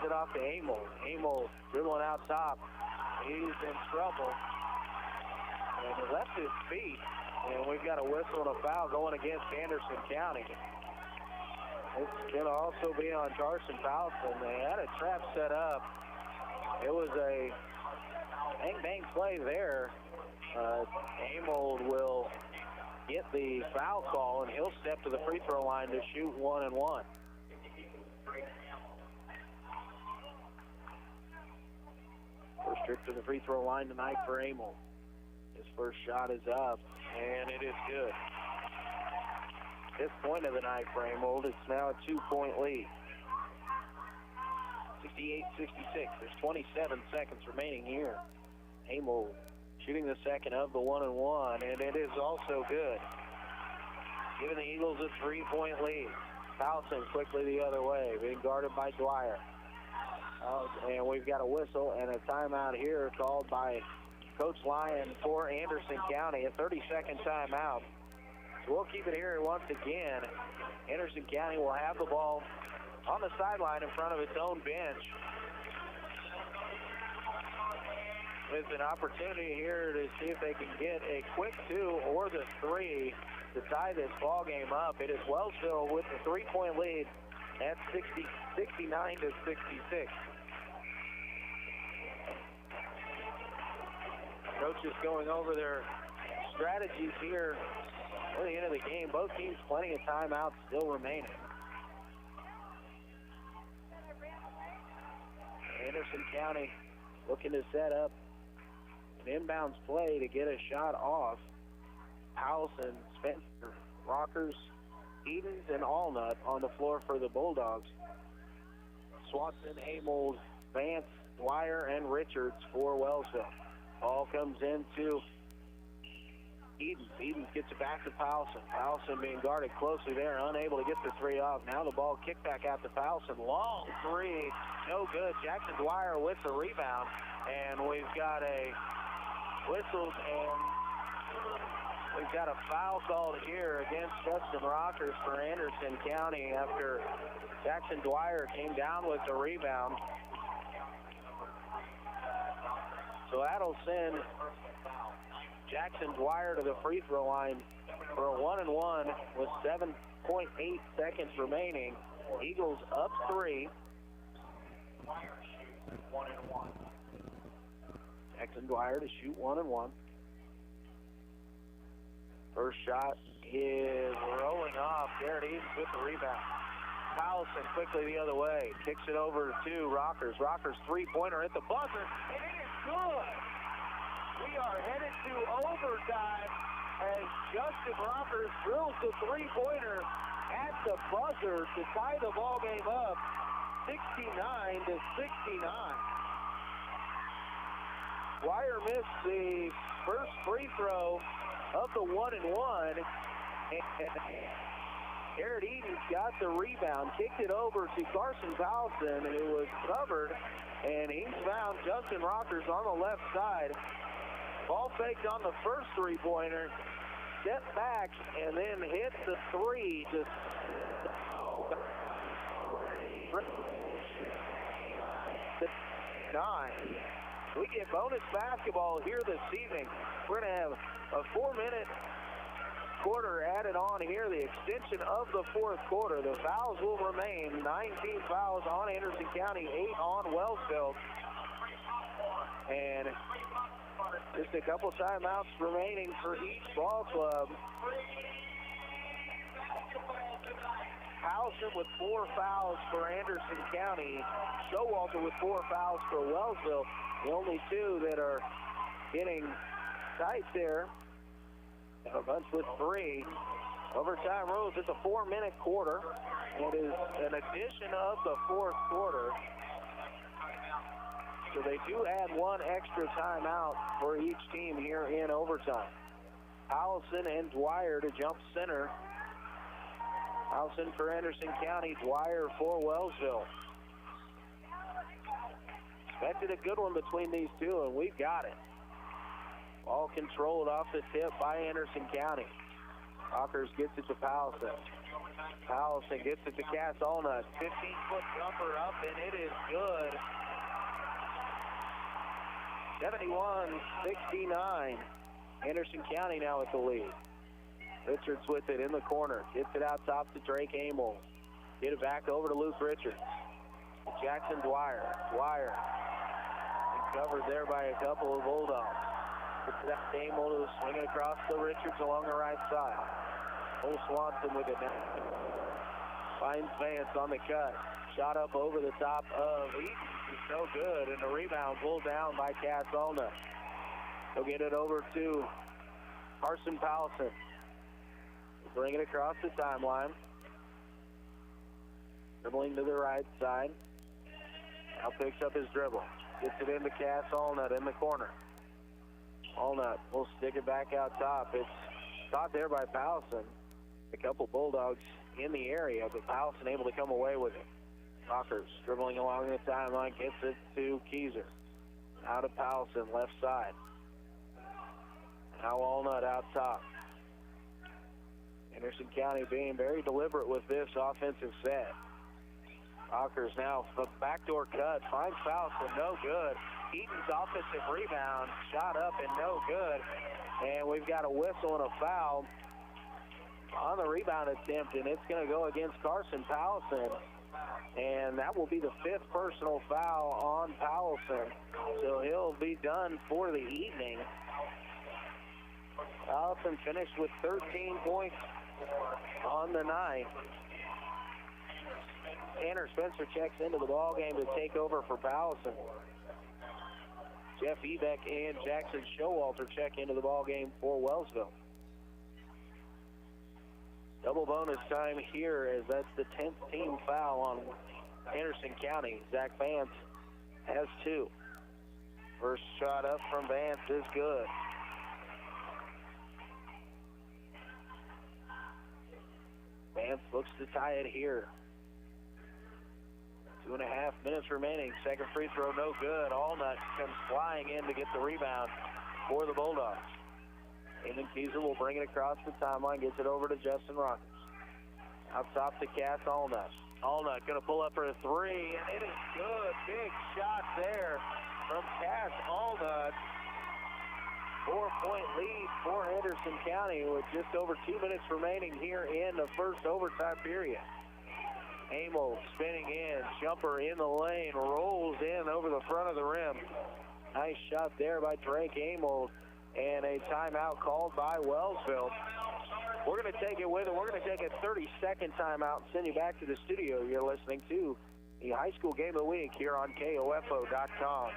Gets it off to Amel. Amel dribbling out top. He's in trouble. And he left his feet. And we've got a whistle and a foul going against Anderson County. It's going to also be on Carson Powelson. They had a trap set up. It was a bang play there. Amel will get the foul call, and he'll step to the free throw line to shoot 1-and-1. First trip to the free throw line tonight for Amel. His first shot is up, and it is good. 5th point of the night for Amel. It's now a 2-point lead. 68-66. There's 27 seconds remaining here. Amel shooting the second of the 1-and-1, and it is also good. Giving the Eagles a 3-point lead. Powelson quickly the other way, being guarded by Dwyer. And we've got a whistle and a timeout here called by Coach Lyon for Anderson County. A 30-second timeout. So we'll we'll keep it here once again. Anderson County will have the ball on the sideline in front of its own bench, with an opportunity here to see if they can get a quick 2 or the 3 to tie this ball game up. It is Wellsville with the 3-point lead at 69 to 66. Coach is going over their strategies here at the end of the game. Both teams plenty of timeouts still remaining. Anderson County looking to set up an inbounds play to get a shot off. Powelson, Spencer, Rockers, Edens, and Allnut on the floor for the Bulldogs. Swanson, Amold, Vance, Dwyer, and Richards for Wellsville. Ball comes into Edens. Edens gets it back to Powelson. Powelson being guarded closely there, unable to get the 3 off. Now the ball kicked back out to Powelson. Long 3, no good. Jackson Dwyer with the rebound, and we've got a whistle, and we've got a foul called here against Justin Rockers for Anderson County after Jackson Dwyer came down with the rebound. So that'll send Jackson Dwyer to the free throw line for a 1-and-1 with 7.8 seconds remaining. Eagles up 3. Jackson Dwyer to shoot 1-and-1. First shot is rolling off. Garrett Edens with the rebound. Powelson quickly the other way. Kicks it over to Rockers. Rockers 3-pointer at the buzzer, and it is good. We are headed to overtime as Justin Rockers drills the 3-pointer at the buzzer to tie the ball game up 69 to 69. Dwyer missed the first free throw of the 1-and-1. Garrett Edens got the rebound, kicked it over to Carson Powelson, who was covered, and he's found Justin Rockers on the left side. Ball faked on the first 3-pointer, stepped back, and then hit the 3 to 9. We get bonus basketball here this evening. We're going to have a 4-minute quarter added on here, the extension of the fourth quarter. The fouls will remain. 19 fouls on Anderson County, 8 on Wellsville. And just a couple timeouts remaining for each ball club. Powelson with 4 fouls for Anderson County. Showalter with 4 fouls for Wellsville. The only 2 that are getting tight there. A bunch with 3. Overtime rules. It's a 4-minute quarter. It is an addition of the fourth quarter. So they do add 1 extra timeout for each team here in overtime. Powelson and Dwyer to jump center. Powelson for Anderson County, Dwyer for Wellsville. Expected a good one between these 2, and we've got it. Ball controlled off the tip by Anderson County. Rockers gets it to Powelson. Powelson gets it to Cass Allnut. 15-foot jumper up, and it is good. 71-69. Anderson County now with the lead. Richards with it in the corner. Gets it out top to Drake Amel. Get it back over to Luke Richards. Jackson Dwyer. Dwyer. Covered there by a couple of Bulldogs. Gets it out to Amel to swing it across to Richards along the right side. Cole Swanson with it now. Finds Vance on the cut. Shot up over the top of Edens. It's no good, and the rebound pulled down by Cass Allnut. He'll get it over to Carson Powelson. Bring it across the timeline. Dribbling to the right side. Now picks up his dribble. Gets it into Cass Allnut in the corner. Allnut will stick it back out top. It's caught there by Powelson. A couple Bulldogs in the area, but Powelson able to come away with it. Rockers dribbling along the timeline, gets it to Keyser. Out of Powelson, left side. Now Allnut out top. Anderson County being very deliberate with this offensive set. Rockers now, the backdoor cut, finds Fowson, no good. Eaton's offensive rebound, shot up and no good. And we've got a whistle and a foul on the rebound attempt, and it's going to go against Carson Powelson. And that will be the 5th personal foul on Powelson. So he'll be done for the evening. Powelson finished with 13 points on the night. Tanner Spencer checks into the ball game to take over for Powelson. Jeff Ebeck and Jackson Showalter check into the ball game for Wellsville. Double bonus time here as that's the 10th team foul on Anderson County. Zach Vance has 2. First shot up from Vance is good. Vance looks to tie it here. 2.5 minutes remaining. Second free throw, no good. Allnut comes flying in to get the rebound for the Bulldogs. Aiden Kieser will bring it across the timeline, gets it over to Justin Rockers. Out top to Cass Allnut. Allnut going to pull up for a 3, and it is good. Big shot there from Cass Allnut. 4-point lead for Anderson County with just over 2 minutes remaining here in the first overtime period. Amo spinning in, jumper in the lane, rolls in over the front of the rim. Nice shot there by Drake Amo, and a timeout called by Wellsville. We're going to take it with it. We're going to take a 30-second timeout and send you back to the studio. You're listening to the High School Game of the Week here on KOFO.com.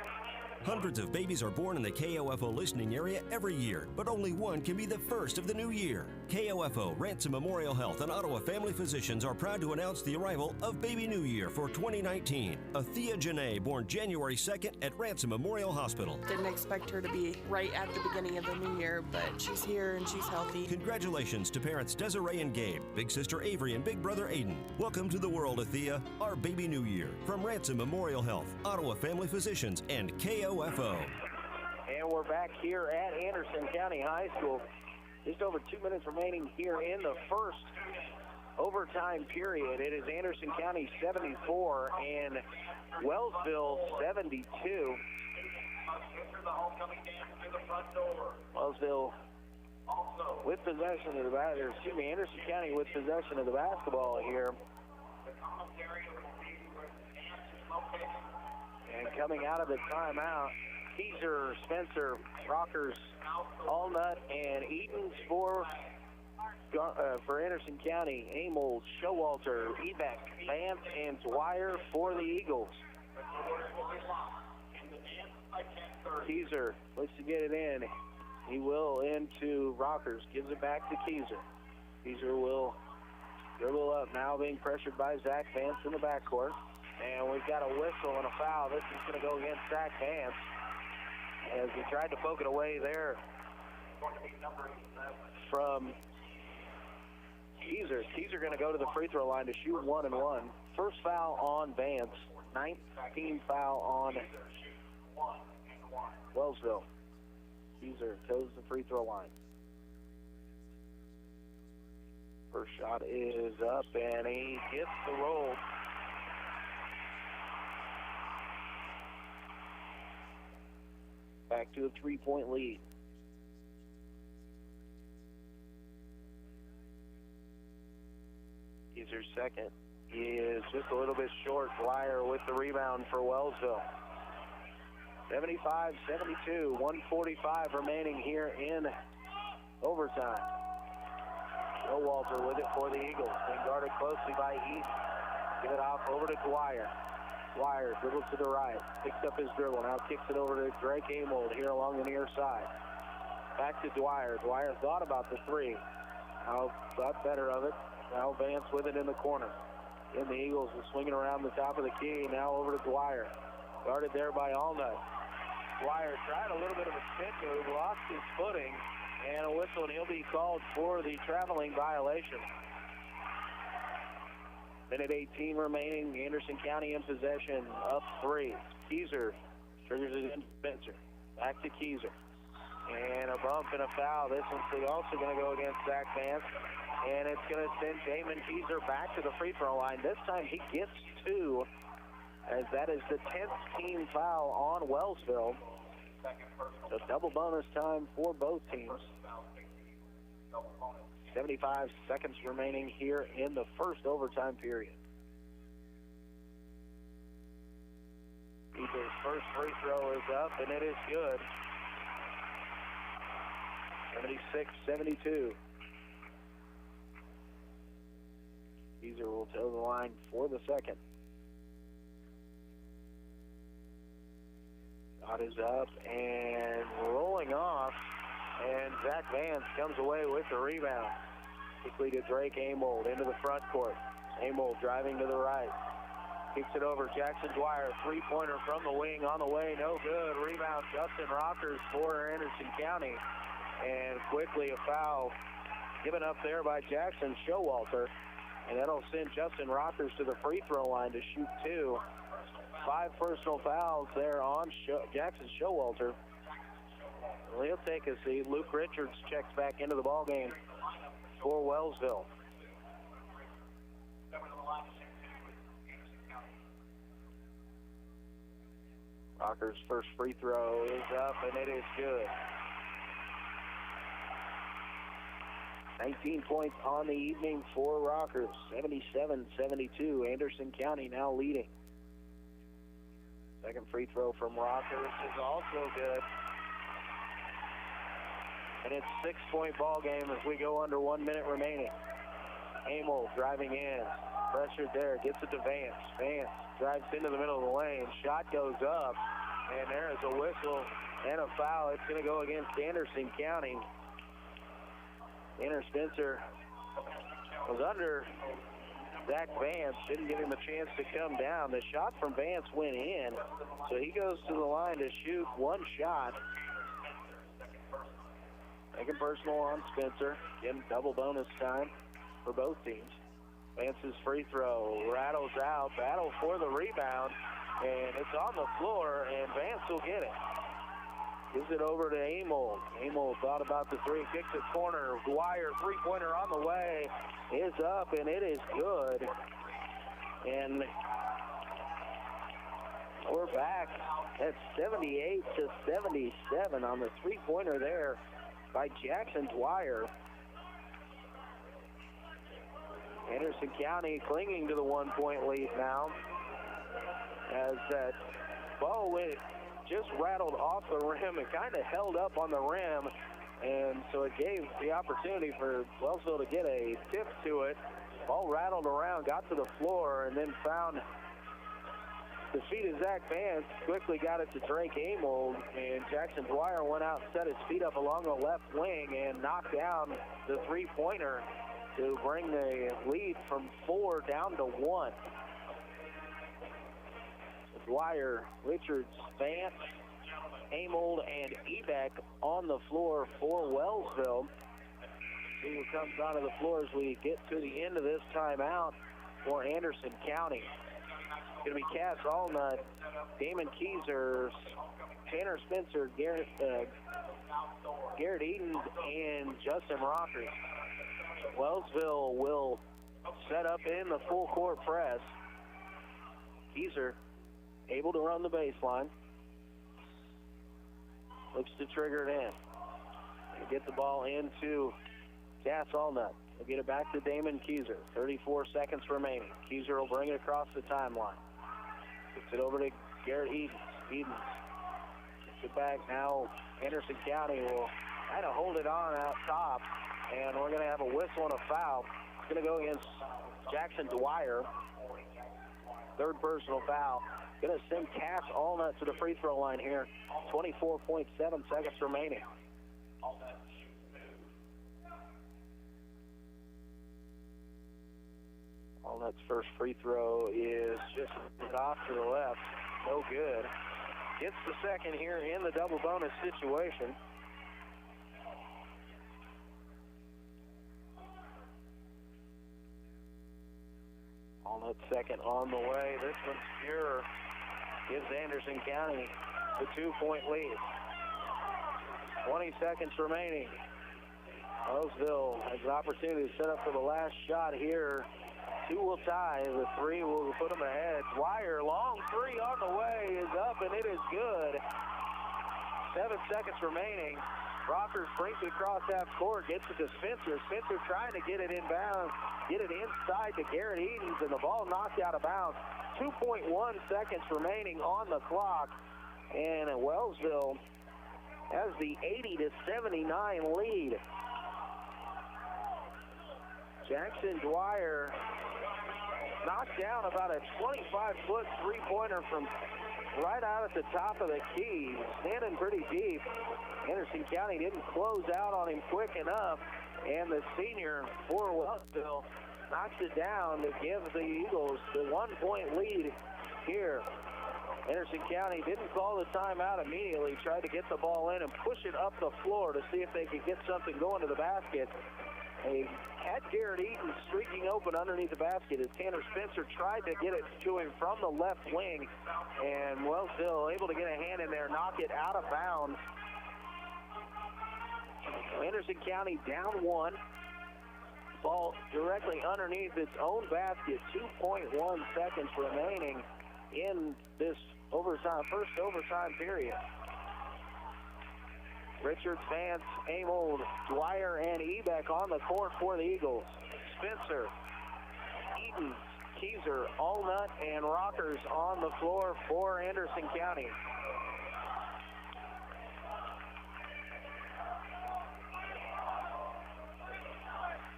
Hundreds of babies are born in the KOFO listening area every year, but only one can be the first of the new year. KOFO, Ransom Memorial Health, and Ottawa Family Physicians are proud to announce the arrival of Baby New Year for 2019. Athea Janae, born January 2nd at Ransom Memorial Hospital. Didn't expect her to be right at the beginning of the new year, but she's here and she's healthy. Congratulations to parents Desiree and Gabe, big sister Avery, and big brother Aiden. Welcome to the world, Athea, our Baby New Year. From Ransom Memorial Health, Ottawa Family Physicians, and KOFO. And we're back here at Anderson County High School. Just over 2 minutes remaining here in the first overtime period. It is Anderson County 74 and Wellsville 72. Wellsville with possession of the Anderson County with possession of the basketball here. And coming out of the timeout, Kieser, Spencer, Rockers, Allnut, and Eaton's for Anderson County. Amos, Showalter, Ebeck, Vance, and Dwyer for the Eagles. Kieser looks to get it in. He will into Rockers, gives it back to Kieser. Kieser will dribble up, now being pressured by Zach Vance in the backcourt. And we've got a whistle and a foul. This is going to go against Zach Vance as he tried to poke it away there from Kieser. Kieser going to go to the free throw line to shoot 1 and 1. First foul on Vance. 19th foul on Wellsville. Kieser toes the free throw line. First shot is up and he gets the roll. Back to a 3-point lead. Kieser's second. He is just a little bit short. Dwyer with the rebound for Wellsville. 75-72, 1:45 remaining here in overtime. Showalter with it for the Eagles. Being guarded closely by East. Give it off over to Dwyer. Dwyer dribbles to the right, picks up his dribble, now kicks it over to Drake Amold here along the near side. Back to Dwyer. Dwyer thought about the 3. Now thought better of it. Now Vance with it in the corner. In the Eagles is swinging around the top of the key. Now over to Dwyer. Guarded there by Allnut. Dwyer tried a little bit of a spin move, lost his footing, and a whistle, and he'll be called for the traveling violation. Minute 18 remaining. Anderson County in possession, up 3. Kieser triggers it in Spencer. Back to Kieser. And a bump and a foul. This one's also going to go against Zach Vance. and it's going to send Damon Keyser back to the free throw line. This time he gets 2, as that is the 10th team foul on Wellsville. So double bonus time for both teams. 75 seconds remaining here in the first overtime period. Keyser's first free throw is up, and it is good. 76-72. Keyser will toe the line for the second. Shot is up and rolling off, and Zach Vance comes away with the rebound. Quickly to Drake Amold into the front court. Amold driving to the right. Kicks it over. Jackson Dwyer, three-pointer from the wing on the way. No good. Rebound Justin Rockers for Anderson County. And quickly a foul given up there by Jackson Showalter. And that'll send Justin Rockers to the free throw line to shoot 2. 5 personal fouls there on Jackson Showalter. Well, he'll take a seat. Luke Richards checks back into the ballgame for Wellsville. Rockers' first free throw is up, and it is good. 19 points on the evening for Rockers. 77-72. Anderson County now leading. Second free throw from Rockers is also good. And it's a 6-point ball game as we go under 1 minute remaining. Amel driving in. Pressured there. Gets it to Vance. Vance drives into the middle of the lane. Shot goes up. And there is a whistle and a foul. It's going to go against Anderson County. Tanner Spencer was under Zach Vance. Didn't give him a chance to come down. The shot from Vance went in. So he goes to the line to shoot 1 shot. Second personal on Spencer. Again, double bonus time for both teams. Vance's free throw rattles out. Battle for the rebound. And it's on the floor, and Vance will get it. Gives it over to Amold. Amold thought about the three, kicks it corner. Dwyer, three-pointer on the way, is up, and it is good. And we're back at 78-77 on the three-pointer there by Jackson Dwyer. Anderson County clinging to the 1-point lead now, as that ball just rattled off the rim. It kind of held up on the rim, and so it gave the opportunity for Wellsville to get a tip to it. Ball rattled around, got to the floor, and then found the feet of Zach Vance. Quickly got it to Drake Amold, and Jackson Dwyer went out and set his feet up along the left wing and knocked down the three-pointer to bring the lead from 4 down to 1. Dwyer, Richards, Vance, Amold, and Ebeck on the floor for Wellsville. See who comes onto the floor as we get to the end of this timeout for Anderson County. It's going to be Cass Allnut, Damon Keyser, Tanner Spencer, Garrett Edens, and Justin Rockers. Wellsville will set up in the full court press. Keyser able to run the baseline. Looks to trigger it in. And get the ball into Cass Allnut. We'll get it back to Damon Keyser. 34 seconds remaining. Keyser will bring it across the timeline. Gets it over to Garrett Edens. Edens gets it back. Now Anderson County will kind of hold it on out top. And we're going to have a whistle and a foul. It's going to go against Jackson Dwyer. Third personal foul. Going to send Cass Allnut to the free throw line here. 24.7 seconds remaining. Allnut's first free throw is just off to the left. No good. Gets the second here in the double bonus situation. Allnut second on the way. This one's pure. Gives Anderson County the 2-point lead. 20 seconds remaining. Wellsville has an opportunity to set up for the last shot here. 2 will tie. The 3 will put them ahead. Dwyer, long 3 on the way, is up, and it is good. 7 seconds remaining. Rockers brings it across half court, gets it to Spencer. Spencer trying to get it inbound, get it inside to Garrett Edens, and the ball knocked out of bounds. 2.1 seconds remaining on the clock, and Wellsville has the 80-79 lead. Jackson Dwyer knocked down about a 25-foot three-pointer from right out at the top of the key, standing pretty deep. Anderson County didn't close out on him quick enough, and the senior for Wellsville knocks it down to give the Eagles the 1-point lead here. Anderson County didn't call the timeout immediately, tried to get the ball in and push it up the floor to see if they could get something going to the basket. They had Garrett Eaton streaking open underneath the basket as Tanner Spencer tried to get it to him from the left wing, and Wellsville able to get a hand in there, knock it out of bounds. Anderson County down 1. Ball directly underneath its own basket. 2.1 seconds remaining in this first overtime period. Richards, Vance, Amold, Dwyer, and Ebeck on the court for the Eagles. Spencer, Eaton, Keyser, Allnut, and Rockers on the floor for Anderson County.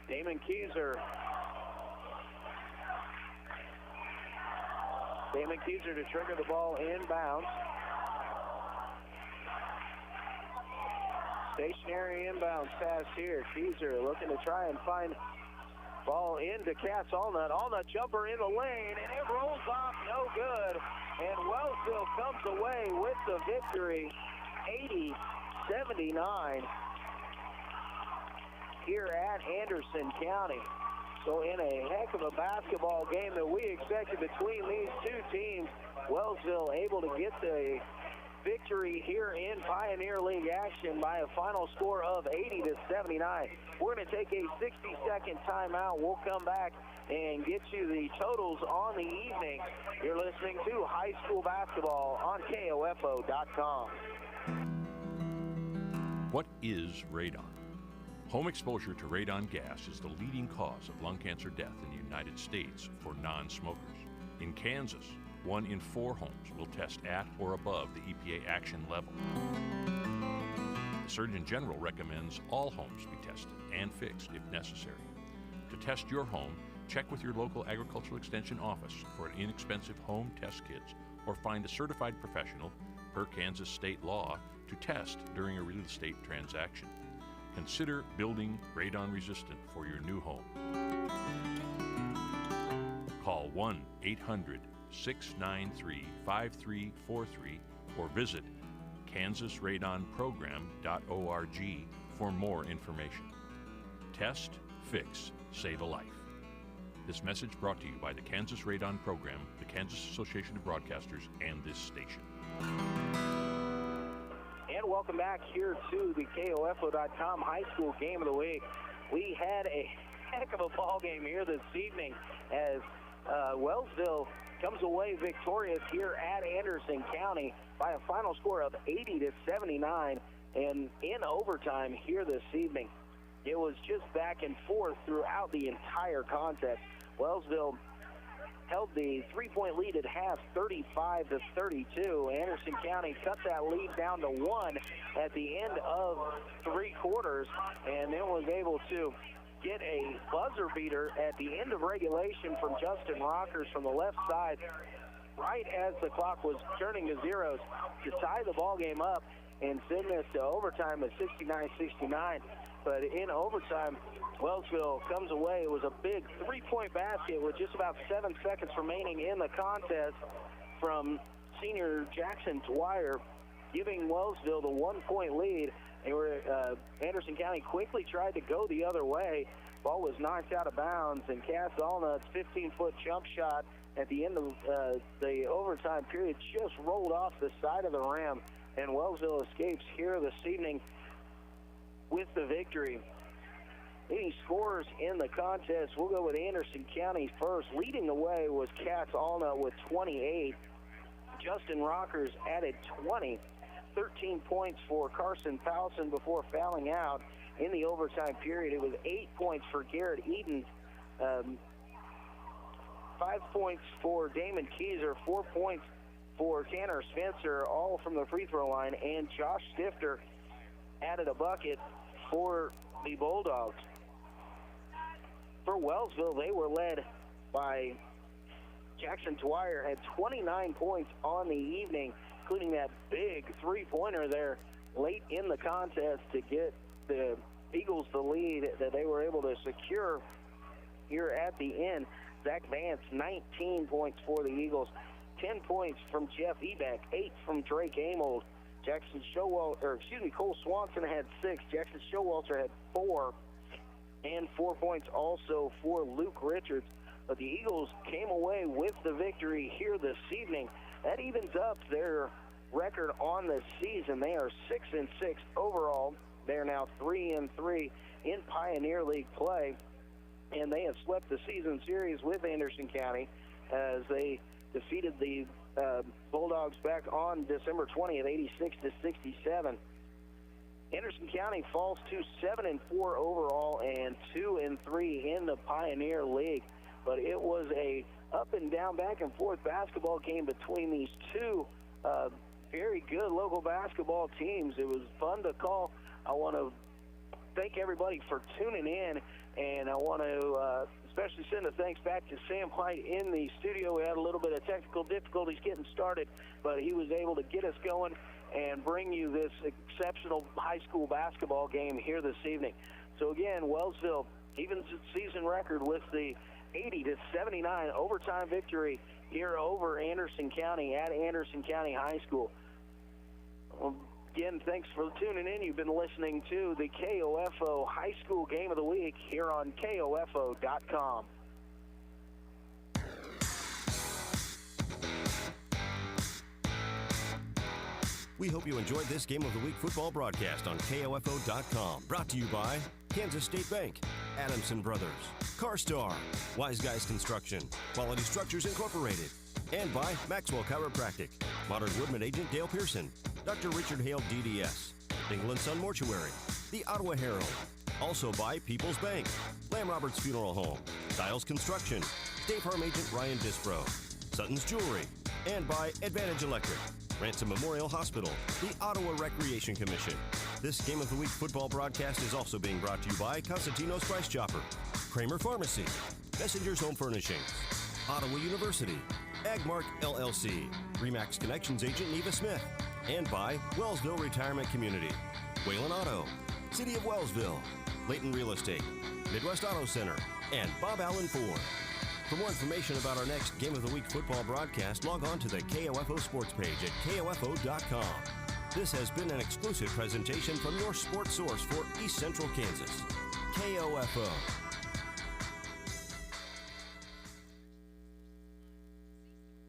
Damon Keyser. Damon Keyser to trigger the ball inbounds. Stationary inbounds pass here. Keyser looking to try and find ball into Cass Allnut. Allnut jumper in the lane, and it rolls off, no good. And Wellsville comes away with the victory, 80-79 here at Anderson County. So in a heck of a basketball game that we expected between these two teams, Wellsville able to get the victory here in Pioneer League action by a final score of 80-79. We're going to take a 60-second timeout. We'll come back and get you the totals on the evening. You're listening to high school basketball on KOFO.com. What is radon? Home exposure to radon gas is the leading cause of lung cancer death in the United States for non-smokers. In Kansas, 1 in 4 homes will test at or above the EPA action level. The Surgeon General recommends all homes be tested and fixed if necessary. To test your home, check with your local agricultural extension office for an inexpensive home test kits or find a certified professional per Kansas state law to test during a real estate transaction. Consider building radon resistant for your new home. Call 1-800-693-5343 or visit kansasradonprogram.org for more information. Test, fix, save a life. This message brought to you by the Kansas Radon Program, the Kansas Association of Broadcasters, and this station. And welcome back here to the KOFO.com High School Game of the Week. We had a heck of a ball game here this evening as Wellsville comes away victorious here at Anderson County by a final score of 80-79, and in overtime here this evening. It was just back and forth throughout the entire contest. Wellsville held the three-point lead at half, 35-32. Anderson County cut that lead down to 1 at the end of 3 quarters, and then was able to get a buzzer beater at the end of regulation from Justin Rockers from the left side, right as the clock was turning to zeros, to tie the ball game up and send this to overtime at 69-69. But in overtime, Wellsville comes away. It was a big 3-point basket with just about 7 seconds remaining in the contest from senior Jackson Dwyer, giving Wellsville the 1-point lead. Anderson County quickly tried to go the other way. Ball was knocked out of bounds, and Cass Allnut's 15-foot jump shot at the end of the overtime period just rolled off the side of the rim, and Wellsville escapes here this evening with the victory. Leading scorers in the contest, we'll go with Anderson County first. Leading the way was Katz Allnut with 28. Justin Rockers added 20. 13 points for Carson Powson before fouling out in the overtime period. It was 8 points for Garrett Eaton, 5 points for Damon Keyser, 4 points for Tanner Spencer, all from the free throw line, and Josh Stifter added a bucket for the Bulldogs. For Wellsville, they were led by Jackson Dwyer, had 29 points on the evening, including that big three-pointer there late in the contest to get the Eagles the lead that they were able to secure here at the end. Zach Vance, 19 points for the Eagles, 10 points from Jeff Ebeck, 8 from Drake Amold. Cole Swanson had 6. Jackson Showalter had 4, and 4 points also for Luke Richards. But the Eagles came away with the victory here this evening. That evens up their record on the season. They are 6-6 overall. They are now 3-3 in Pioneer League play, and they have swept the season series with Anderson County as they defeated the Bulldogs back on December 20th, 86-67. Anderson County falls to 7-4 overall and 2-3 in the Pioneer League. But it was a up and down, back and forth basketball game between these two very good local basketball teams. It was fun to call. I want to thank everybody for tuning in, and I want to especially send a thanks back to Sam White in the studio. We had a little bit of technical difficulties getting started, but he was able to get us going and bring you this exceptional high school basketball game here this evening. So again, Wellsville evens its season record with the 80-79 overtime victory here over Anderson County at Anderson County High School. Again, thanks for tuning in. You've been listening to the KOFO High School Game of the Week here on KOFO.com. We hope you enjoyed this Game of the Week football broadcast on KOFO.com. Brought to you by Kansas State Bank, Adamson Brothers, CarStar, Wise Guys Construction, Quality Structures Incorporated, and by Maxwell Chiropractic, Modern Woodman Agent Dale Pearson, Dr. Richard Hale DDS, Dingle & Son Mortuary, the Ottawa Herald. Also by People's Bank, Lamb Roberts Funeral Home, Stiles Construction, State Farm Agent Ryan Dispro, Sutton's Jewelry, and by Advantage Electric, Ransom Memorial Hospital, the Ottawa Recreation Commission. This Game of the Week football broadcast is also being brought to you by Constantino's Price Chopper, Kramer Pharmacy, Messenger's Home Furnishings, Ottawa University, Agmark LLC, Remax Connections Agent Neva Smith, and by Wellsville Retirement Community, Whalen Auto, City of Wellsville, Layton Real Estate, Midwest Auto Center, and Bob Allen Ford. For more information about our next Game of the Week football broadcast, log on to the KOFO sports page at KOFO.com. This has been an exclusive presentation from your sports source for East Central Kansas, KOFO.